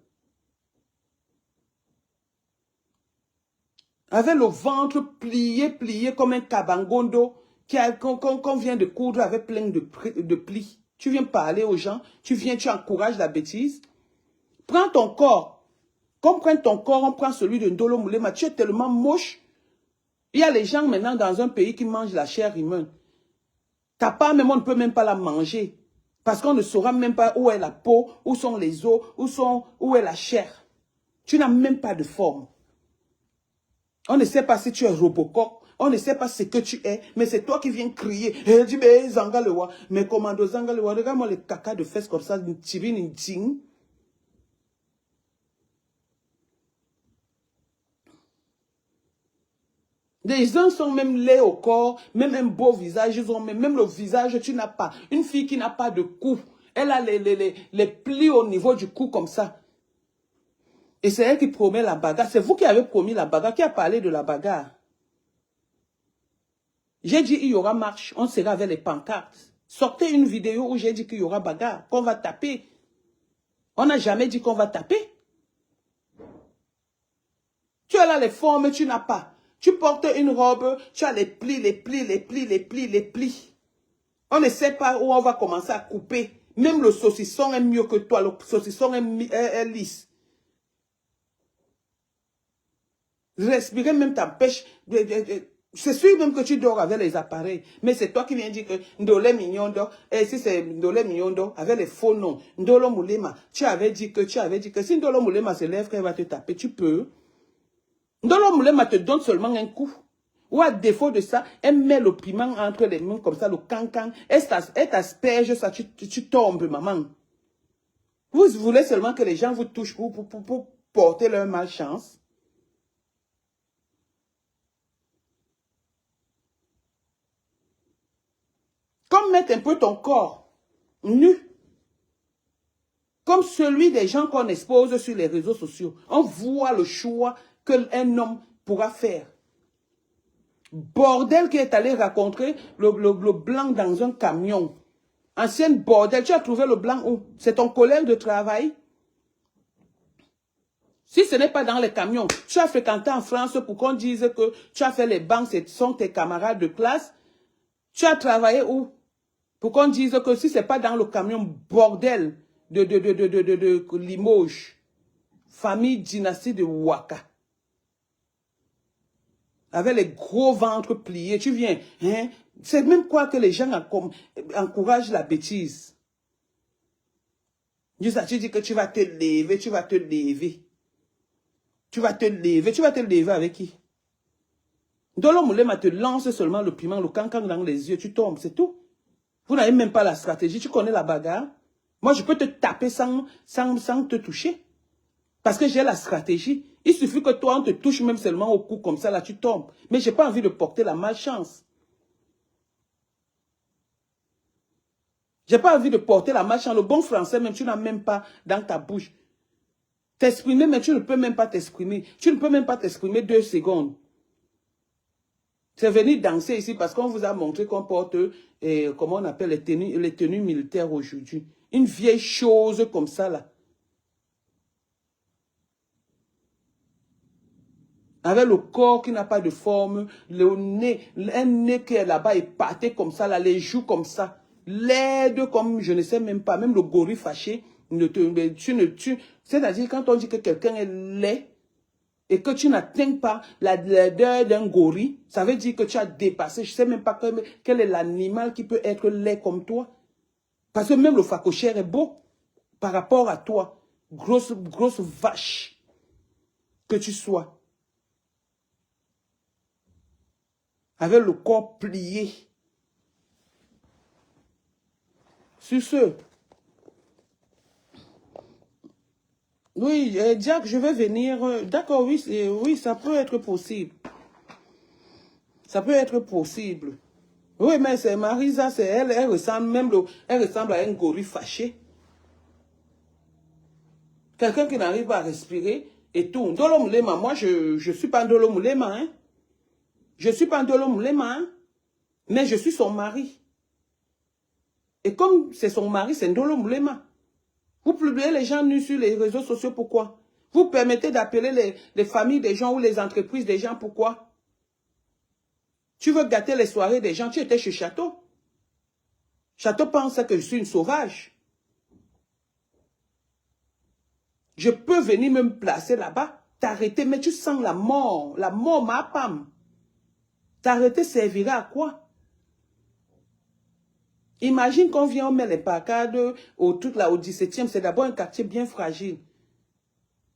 Avec le ventre plié comme un cabangondo qu'on vient de coudre avec plein de plis. Tu viens parler aux gens, tu encourages la bêtise. Prends ton corps. Comme prend ton corps, on prend celui de Ndolo Moulema. Tu es tellement moche. Il y a les gens maintenant dans un pays qui mangent la chair humaine. Ta part, même on ne peut même pas la manger. Parce qu'on ne saura même pas où est la peau, où sont les os, où est la chair. Tu n'as même pas de forme. On ne sait pas si tu es Robocop. On ne sait pas ce que tu es. Mais c'est toi qui viens crier. Mais commando Zangalewa, regarde-moi les caca de fesses comme ça. Les gens sont même laids au corps, même un beau visage, ils ont même le visage, tu n'as pas. Une fille qui n'a pas de cou, elle a les plis au niveau du cou comme ça. Et c'est elle qui promet la bagarre. C'est vous qui avez promis la bagarre, qui a parlé de la bagarre. J'ai dit il y aura marche, on sera avec les pancartes. Sortez une vidéo où j'ai dit qu'il y aura bagarre, qu'on va taper. On n'a jamais dit qu'on va taper. Tu as là les formes, tu n'as pas. Tu portes une robe, tu as les plis. On ne sait pas où on va commencer à couper. Même le saucisson est mieux que toi. Le saucisson est lisse. Respirer même t'empêche. C'est sûr même que tu dors avec les appareils. Mais c'est toi qui viens dire que Ndolé Mignondo, et si c'est Ndolé Mignondo, avec les faux noms, Ndolo Moulema, tu avais dit que si Ndolo Moulema se lève, qu'elle va te taper, tu peux. Ndolo Moulema te donne seulement un coup. Ou à défaut de ça, elle met le piment entre les mains comme ça, le cancan, elle t'asperge ça, tu tombes, maman. Vous voulez seulement que les gens vous touchent pour porter leur malchance. Comme mettre un peu ton corps nu. Comme celui des gens qu'on expose sur les réseaux sociaux. On voit le choix qu'un homme pourra faire. Bordel qui est allé rencontrer le blanc dans un camion. Ancienne bordel, tu as trouvé le blanc où? C'est ton collègue de travail? Si ce n'est pas dans les camions, tu as fréquenté en France pour qu'on dise que tu as fait les banques, ce sont tes camarades de classe. Tu as travaillé où? Pour qu'on dise que si ce n'est pas dans le camion bordel de Limoges, famille dynastie de Ouaka, avec les gros ventres pliés, tu viens, hein? C'est même quoi que les gens encouragent la bêtise. Tu dis que tu vas te lever, tu vas te lever. Tu vas te lever avec qui? Dolo Moulema te lance seulement le piment, le cancan dans les yeux, tu tombes, c'est tout. Vous n'avez même pas la stratégie, tu connais la bagarre. Moi, je peux te taper sans te toucher. Parce que j'ai la stratégie. Il suffit que toi, on te touche même seulement au cou, comme ça, là, tu tombes. Mais je n'ai pas envie de porter la malchance. Je n'ai pas envie de porter la malchance. Le bon français, même, tu n'as même pas dans ta bouche. T'exprimer, mais tu ne peux même pas t'exprimer. Tu ne peux même pas t'exprimer 2 secondes. C'est venir danser ici parce qu'on vous a montré qu'on porte, comment on appelle les tenues militaires aujourd'hui. Une vieille chose comme ça, là. Avec le corps qui n'a pas de forme, le nez, un nez qui est là-bas épaté comme ça, là, les joues comme ça, laide comme je ne sais même pas, même le gorille fâché, c'est-à-dire quand on dit que quelqu'un est laid et que tu n'atteins pas la laideur d'un gorille, ça veut dire que tu as dépassé, je ne sais même pas quel est l'animal qui peut être laid comme toi. Parce que même le phacochère est beau par rapport à toi, grosse vache que tu sois. Avec le corps plié. Sur ce, oui, Jack, je vais venir. D'accord, oui, oui, ça peut être possible. Ça peut être possible. Oui, mais c'est Marisa, c'est elle, elle ressemble elle ressemble à un gorille fâché. Quelqu'un qui n'arrive pas à respirer et tout. Ndolo Moulema, moi, je ne suis pas Ndolo Moulema, hein. Je ne suis pas Ndolo Moulema, hein. Mais je suis son mari. Et comme c'est son mari, c'est Ndolo Moulema. Vous publiez les gens nus sur les réseaux sociaux, pourquoi? Vous permettez d'appeler les familles des gens ou les entreprises des gens, pourquoi? Tu veux gâter les soirées des gens, tu étais chez Château. Château pense que je suis une sauvage. Je peux venir me placer là-bas, t'arrêter, mais tu sens la mort ma femme. T'arrêter servira à quoi? Imagine qu'on vient, on met les pancades au 17e, c'est d'abord un quartier bien fragile.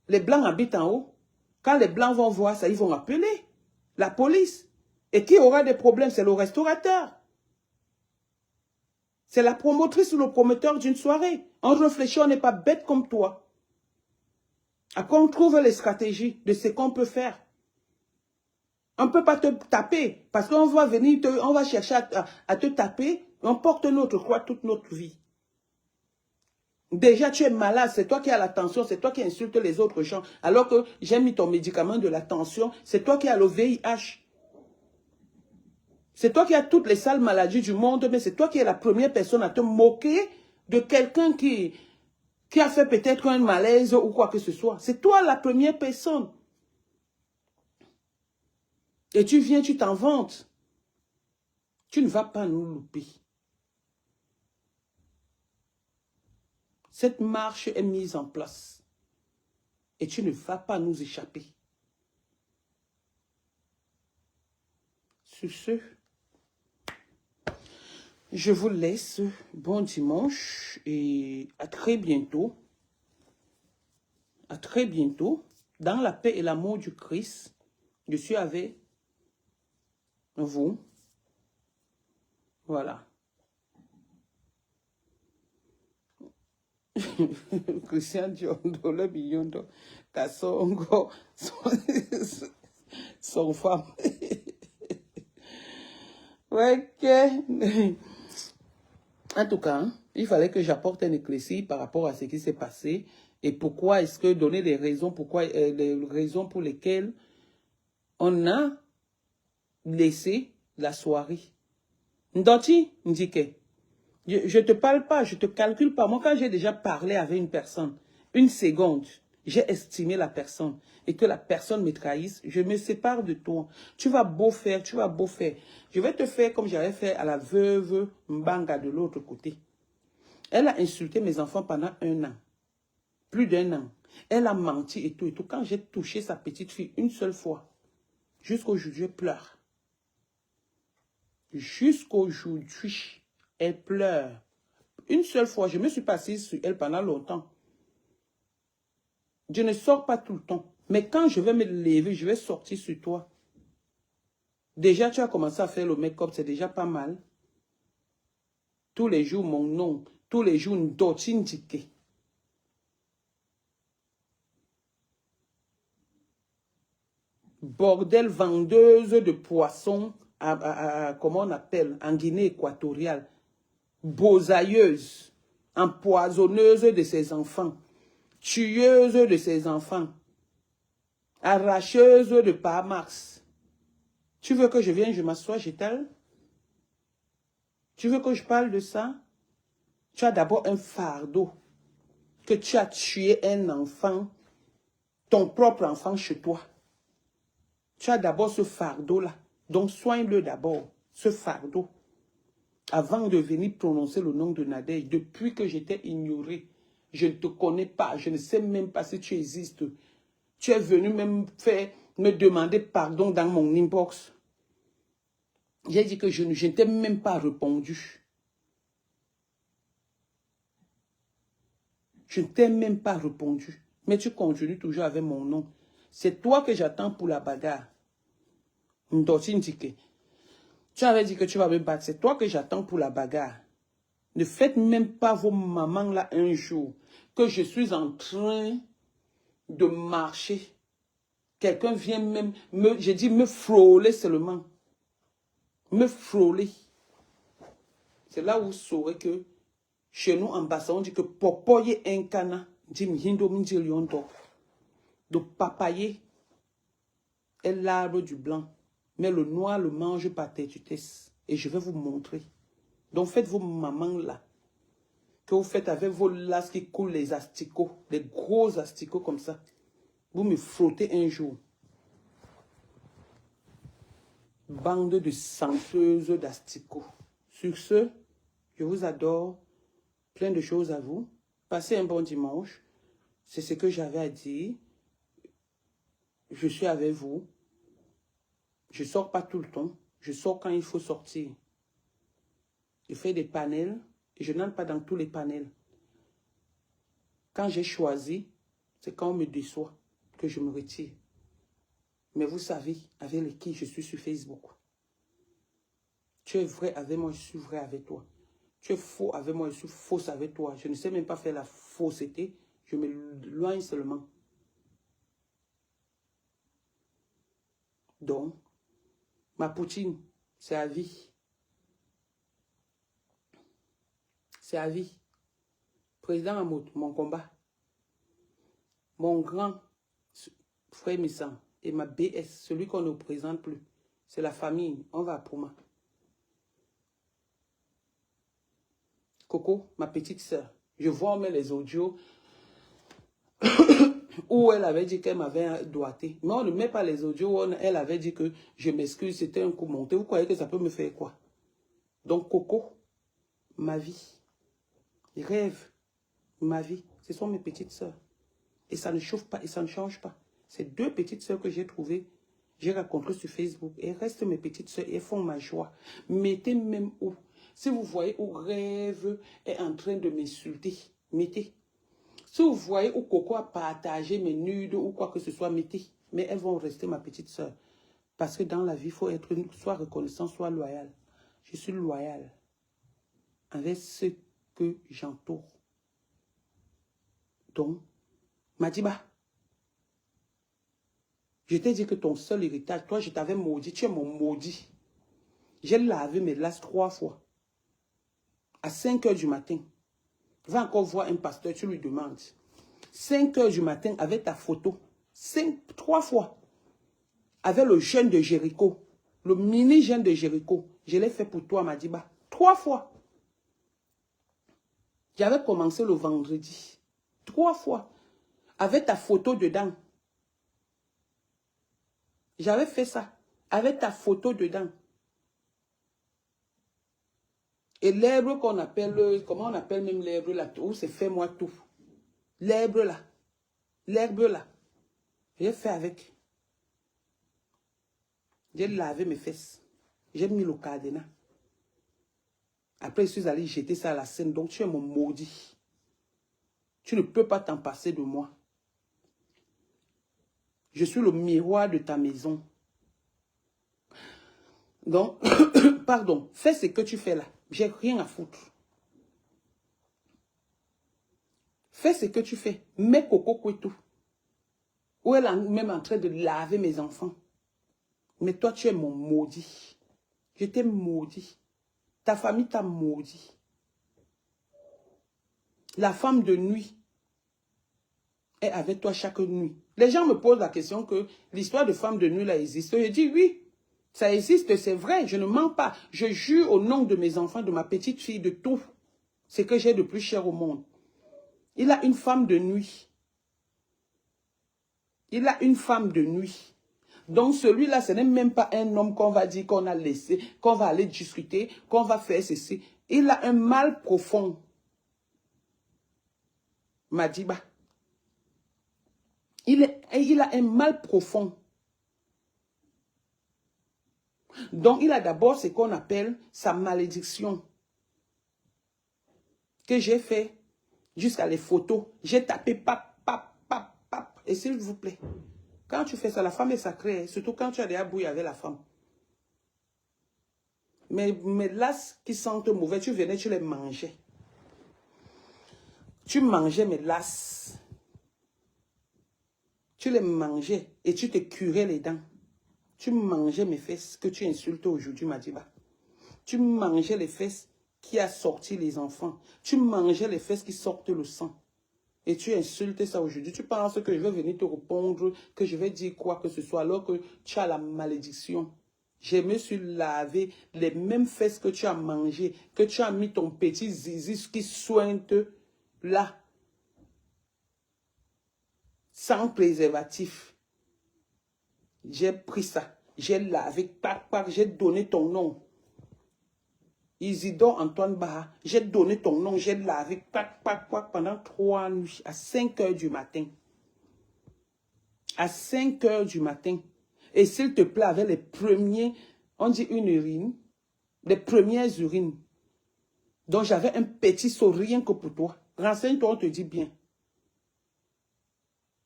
Les Blancs habitent en haut. Quand les Blancs vont voir ça, ils vont appeler la police. Et qui aura des problèmes? C'est le restaurateur. C'est la promotrice ou le promoteur d'une soirée. On réfléchit, on n'est pas bête comme toi. Après, on trouve les stratégies de ce qu'on peut faire. On ne peut pas te taper parce qu'on va venir, on va chercher à te taper. On porte notre croix toute notre vie. Déjà, tu es malade, c'est toi qui as la tension, c'est toi qui insultes les autres gens. Alors que j'ai mis ton médicament de la tension, c'est toi qui as le VIH. C'est toi qui as toutes les sales maladies du monde, mais c'est toi qui es la première personne à te moquer de quelqu'un qui a fait peut-être un malaise ou quoi que ce soit. C'est toi la première personne. Et tu viens, tu t'en vantes. Tu ne vas pas nous louper. Cette marche est mise en place. Et tu ne vas pas nous échapper. Sur ce, je vous laisse. Bon dimanche et à très bientôt. À très bientôt. Dans la paix et l'amour du Christ, je suis avec vous. Voilà. Christian Diondo, le Biondo, Kassongo, son femme. Ouais, que... En tout cas, il fallait que j'apporte un éclairci par rapport à ce qui s'est passé et pourquoi est-ce que donner des raisons, les raisons pour lesquelles on a laissé la soirée. Ndoti, Ndike, je te parle pas, je te calcule pas. Moi, quand j'ai déjà parlé avec une personne, une seconde, j'ai estimé la personne et que la personne me trahisse, je me sépare de toi. Tu vas beau faire, tu vas beau faire. Je vais te faire comme j'avais fait à la veuve Mbanga de l'autre côté. Elle a insulté mes enfants pendant 1 an. Plus d'1 an. Elle a menti et tout et tout. Quand j'ai touché sa petite fille une seule fois, jusqu'aujourd'hui, elle pleure. Jusqu'aujourd'hui, elle pleure. Une seule fois, je me suis passée sur elle pendant longtemps. Je ne sors pas tout le temps. Mais quand je vais me lever, je vais sortir sur toi. Déjà, tu as commencé à faire le make-up, c'est déjà pas mal. Tous les jours, mon nom. Tous les jours, Ndoti Ndike. Bordel vendeuse de poissons, comment on appelle, en Guinée équatoriale. Bosailleuse, empoisonneuse de ses enfants. Tueuse de ses enfants. Arracheuse de Pamax. Tu veux que je vienne, je m'assois, j'étale? Tu veux que je parle de ça? Tu as d'abord un fardeau. Que tu as tué un enfant, ton propre enfant chez toi. Tu as d'abord ce fardeau-là. Donc soigne-le d'abord, ce fardeau. Avant de venir prononcer le nom de Nadège, depuis que j'étais ignoré, je ne te connais pas, je ne sais même pas si tu existes. Tu es venu même me demander pardon dans mon inbox. J'ai dit que je ne t'ai même pas répondu. Je ne t'ai même pas répondu. Mais tu continues toujours avec mon nom. C'est toi que j'attends pour la bagarre. Ndoti Ndike. Tu avais dit que tu vas me battre. C'est toi que j'attends pour la bagarre. Ne faites même pas vos mamans là un jour que je suis en train de marcher. Quelqu'un vient même j'ai dit me frôler seulement. Me frôler. C'est là où vous saurez que chez nous en Bassa, on dit que popoye enkana, dit mhindo mdiliondo. De papaye est l'arbre du blanc. Mais le noir le mange par têtutesse. Et je vais vous montrer. Donc faites vos mamans là. Que vous faites avec vos lasses qui coulent les asticots. Les gros asticots comme ça. Vous me frottez un jour. Bande de senteuses d'asticots. Sur ce, je vous adore. Plein de choses à vous. Passez un bon dimanche. C'est ce que j'avais à dire. Je suis avec vous. Je ne sors pas tout le temps. Je sors quand il faut sortir. Je fais des panels et je n'entre pas dans tous les panels. Quand j'ai choisi, c'est quand on me déçoit que je me retire. Mais vous savez avec qui je suis sur Facebook. Tu es vrai avec moi, je suis vrai avec toi. Tu es faux avec moi, je suis fausse avec toi. Je ne sais même pas faire la fausseté. Je me loigne seulement. Donc, ma poutine, c'est à vie. C'est à vie. Président Hamoud, mon combat. Mon grand frère Missan et ma BS, celui qu'on ne présente plus. C'est la famille. On va à Pouma. Coco, ma petite soeur. Je vois les audios où elle avait dit qu'elle m'avait doigté. Mais on ne met pas les audios où elle avait dit que je m'excuse, c'était un coup monté. Vous croyez que ça peut me faire quoi? Donc Coco, ma vie, rêve, ma vie, ce sont mes petites soeurs. Et ça ne chauffe pas, et ça ne change pas. C'est 2 petites soeurs que j'ai trouvées, j'ai rencontrées sur Facebook. Et elles restent mes petites soeurs et elles font ma joie. Mettez même où. Si vous voyez où Rêve est en train de m'insulter, mettez. Si vous voyez où Coco a partagé mes nudes ou quoi que ce soit, mettez. Mais elles vont rester ma petite soeur. Parce que dans la vie, il faut être soit reconnaissant, soit loyal. Je suis loyal avec ceux que j'entoure. Donc, Madiba, je t'ai dit que ton seul héritage, toi, je t'avais maudit, tu es mon maudit. J'ai lavé mes lasses 3 fois. À 5 heures du matin. Va encore voir un pasteur, tu lui demandes. 5 heures du matin avec ta photo. 3 fois. Avec le jeûne de Jéricho. Le mini jeûne de Jéricho. Je l'ai fait pour toi, Madiba. 3 fois. J'avais commencé le vendredi. 3 fois. Avec ta photo dedans. J'avais fait ça. Avec ta photo dedans. Et l'herbe qu'on appelle, comment on appelle même l'herbe là, où c'est fais-moi tout. L'herbe là. L'herbe là. J'ai fait avec. J'ai lavé mes fesses. J'ai mis le cadenas. Après, je suis allé jeter ça à la scène. Donc, tu es mon maudit. Tu ne peux pas t'en passer de moi. Je suis le miroir de ta maison. Donc, pardon, fais ce que tu fais là. J'ai rien à foutre. Fais ce que tu fais. Mets Coco Kouetou. Où elle est même en train de laver mes enfants. Mais toi, tu es mon maudit. Je t'ai maudit. Ta famille t'a maudit. La femme de nuit est avec toi chaque nuit. Les gens me posent la question que l'histoire de femme de nuit là existe. Je dis oui, ça existe, c'est vrai, je ne mens pas. Je jure au nom de mes enfants, de ma petite fille, de tout. C'est que j'ai de plus cher au monde. Il a une femme de nuit. Il a une femme de nuit. Donc celui-là, ce n'est même pas un homme qu'on va dire qu'on a laissé, qu'on va aller discuter, qu'on va faire ceci. Il a un mal profond. Madiba. Il a un mal profond. Donc, il a d'abord ce qu'on appelle sa malédiction. Que j'ai fait jusqu'à les photos. J'ai tapé pap, pap, pap, pap. Et s'il vous plaît, quand tu fais ça, la femme est sacrée. Surtout quand tu as déjà bouillé avec la femme. Mais mes lasses qui sentent mauvais, tu venais, tu les mangeais. Tu mangeais mes lasses. Tu les mangeais et tu te curais les dents. Tu mangeais mes fesses que tu insultes aujourd'hui, Madiba. Tu mangeais les fesses qui a sorti les enfants. Tu mangeais les fesses qui sortent le sang. Et tu insultes ça aujourd'hui. Tu penses que je vais venir te répondre, que je vais dire quoi que ce soit, alors que tu as la malédiction. Je me suis lavé les mêmes fesses que tu as mangées, que tu as mis ton petit zizi qui sointe là, sans préservatif. J'ai pris ça, j'ai lavé, pac, pac, j'ai donné ton nom. Isidore Antoine Baha, j'ai donné ton nom, j'ai lavé, pac, pac, pac, pendant 3 nuits, à 5 heures du matin. À 5 heures du matin. Et s'il te plaît, avec les premiers, on dit une urine, les premières urines. Donc j'avais un petit sourire que pour toi. Renseigne-toi, on te dit bien.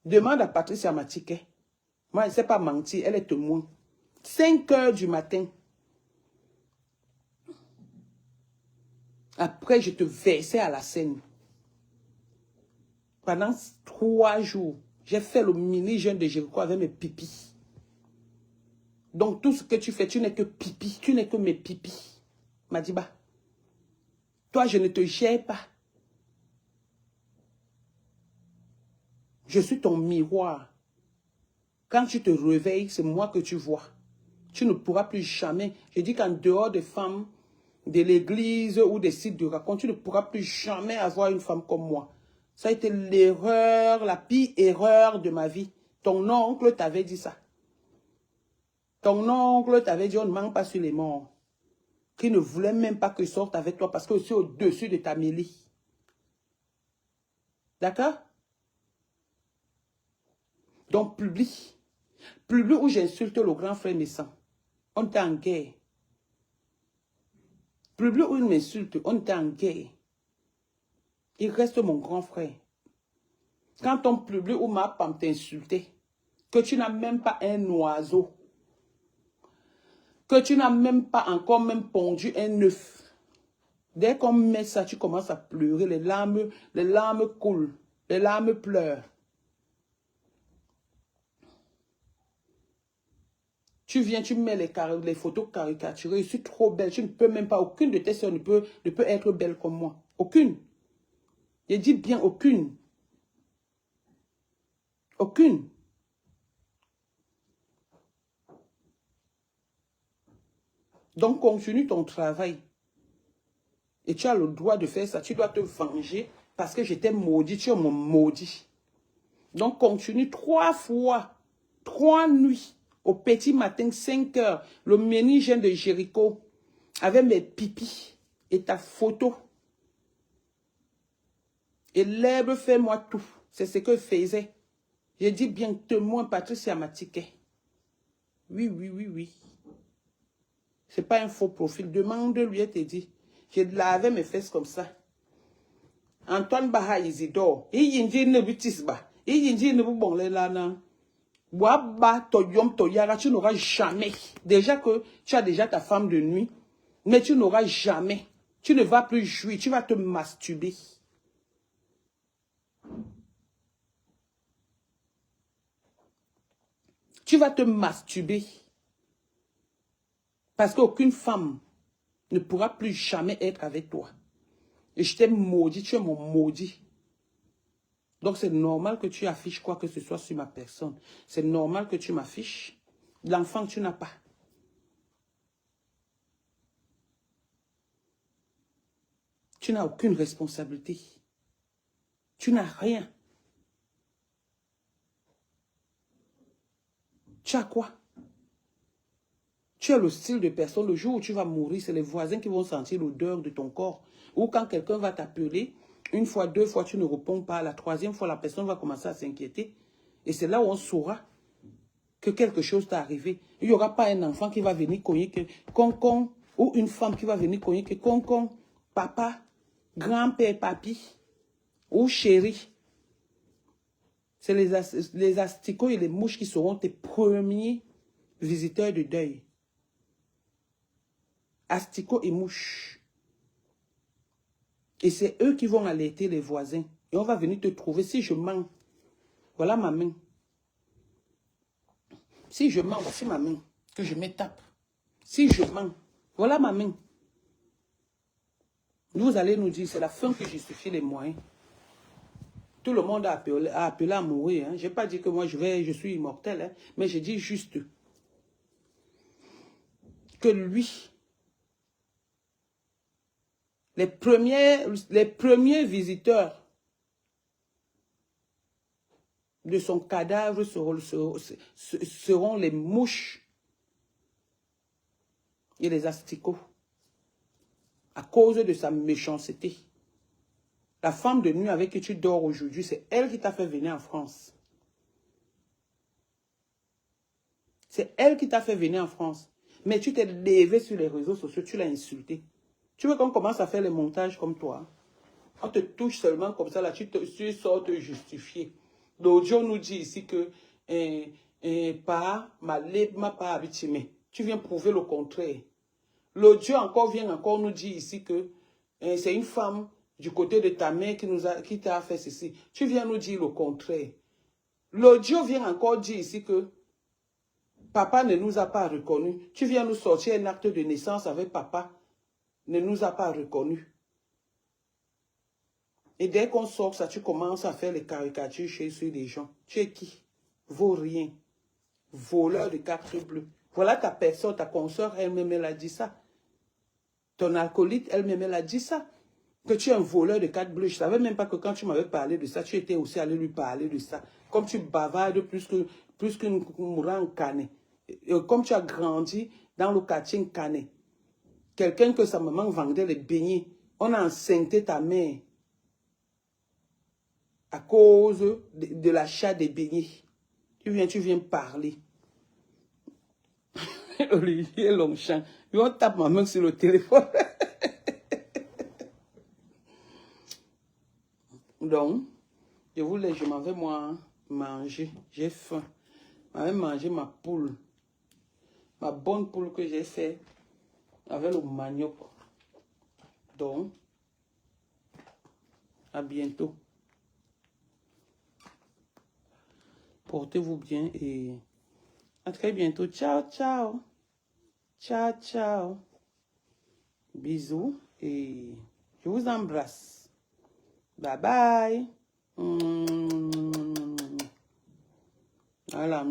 Demande à Patricia Matike. Moi, elle ne sait pas mentir, elle est témoin. 5 heures du matin. Après, je te versais à la scène. Pendant 3 jours, j'ai fait le mini-jeûne de Jéricho avec mes pipis. Donc, tout ce que tu fais, tu n'es que pipi. Tu n'es que mes pipis. Madiba. Toi, je ne te gère pas. Je suis ton miroir. Quand tu te réveilles, c'est moi que tu vois. Tu ne pourras plus jamais. Je dis qu'en dehors des femmes, de l'église ou des sites de raconte, tu ne pourras plus jamais avoir une femme comme moi. Ça a été l'erreur, la pire erreur de ma vie. Ton oncle t'avait dit ça. Ton oncle t'avait dit on ne manque pas sur les morts. Qui ne voulait même pas que je sorte avec toi parce que je suis au-dessus de ta mêlée. D'accord? Donc, publie. Publie où j'insulte le grand frère naissant. On était en guerre. Publie où il m'insulte. On était en guerre. Il reste mon grand frère. Quand on publie où ma femme t'insultait, que tu n'as même pas un oiseau, que tu n'as même pas encore même pondu un œuf. Dès qu'on met ça, tu commences à pleurer, les larmes coulent. Les larmes pleurent. Tu viens, tu mets les photos caricaturées. Je suis trop belle. Je ne peux même pas. Aucune de tes soeurs ne peut être belle comme moi. Aucune. Je dis bien aucune. Aucune. Donc, continue ton travail. Et tu as le droit de faire ça. Tu dois te venger parce que j'étais maudit. Tu es mon maudit. Donc, continue 3 fois, 3 nuits, au petit matin, 5 heures, le ménigène de Jéricho, avec mes pipis et ta photo. Et l'herbe fait moi tout. C'est ce que faisait. J'ai dit bien témoin Patricia Matiquet. Oui, oui, oui, oui. Ce n'est pas un faux profil. Demande-lui, elle te dit. Je lavais mes fesses comme ça. Antoine Baha Isidore. Il y a une butisba. Il y a une bon lana. Waba toyom toyara, tu n'auras jamais. Déjà que tu as déjà ta femme de nuit. Mais tu n'auras jamais. Tu ne vas plus jouir. Tu vas te masturber. Tu vas te masturber. Parce qu'aucune femme ne pourra plus jamais être avec toi. Et je t'ai maudit, tu es mon maudit. Donc c'est normal que tu affiches quoi que ce soit sur ma personne. C'est normal que tu m'affiches l'enfant que tu n'as pas. Tu n'as aucune responsabilité. Tu n'as rien. Tu as quoi? Tu as le style de personne, le jour où tu vas mourir, c'est les voisins qui vont sentir l'odeur de ton corps. Ou quand quelqu'un va t'appeler, 1 fois, 2 fois, tu ne réponds pas. La 3e fois, la personne va commencer à s'inquiéter. Et c'est là où on saura que quelque chose t'est arrivé. Il n'y aura pas un enfant qui va venir cogner que concon, ou une femme qui va venir cogner que concon, papa, grand-père, papi, ou chéri. C'est les asticots et les mouches qui seront tes premiers visiteurs de deuil. Asticots et mouches. Et c'est eux qui vont alerter les voisins. Et on va venir te trouver. Si je mens, voilà ma main. Si je mens, voici ma main. Que je me tape. Si je mens, voilà ma main. Vous allez nous dire, c'est la fin qui justifie les moyens. Tout le monde a appelé à mourir. Hein. Je n'ai pas dit que moi je suis immortel. Hein, mais je dis juste que lui, les premiers visiteurs de son cadavre seront les mouches et les asticots à cause de sa méchanceté. La femme de nuit avec qui tu dors aujourd'hui, c'est elle qui t'a fait venir en France. C'est elle qui t'a fait venir en France. Mais tu t'es levé sur les réseaux sociaux, tu l'as insulté. Tu veux qu'on commence à faire les montages comme toi? On te touche seulement comme ça, là, tu sors te justifier. L'audio nous dit ici que ma pas habitué. Tu viens prouver le contraire. L'audio vient encore nous dire ici que c'est une femme du côté de ta mère qui t'a fait ceci. Tu viens nous dire le contraire. L'audio vient encore dire ici que papa ne nous a pas reconnus. Tu viens nous sortir un acte de naissance avec papa ne nous a pas reconnus. Et dès qu'on sort ça, tu commences à faire les caricatures sur les gens. Tu es qui? Vaut rien. Voleur de cartes bleues. Voilà ta personne, ta consoeur, elle-même, elle a dit ça. Ton alcoolique, elle-même, elle a dit ça. Que tu es un voleur de cartes bleues. Je ne savais même pas que quand tu m'avais parlé de ça, tu étais aussi allé lui parler de ça. Comme tu bavardes plus qu'une mourant canne. Comme tu as grandi dans le quartier Canet. Quelqu'un que sa maman vendait les beignets. On a enceinté ta mère. À cause de l'achat des beignets. Tu viens parler. Olivier Longchamp. On tape ma main sur le téléphone. Donc, je m'en vais moi manger. J'ai faim. Je vais manger ma poule. Ma bonne poule que j'ai fait avec le manioc. Donc, à bientôt. Portez-vous bien et à très bientôt. Ciao, ciao. Ciao, ciao. Bisous et je vous embrasse. Bye bye. Voilà.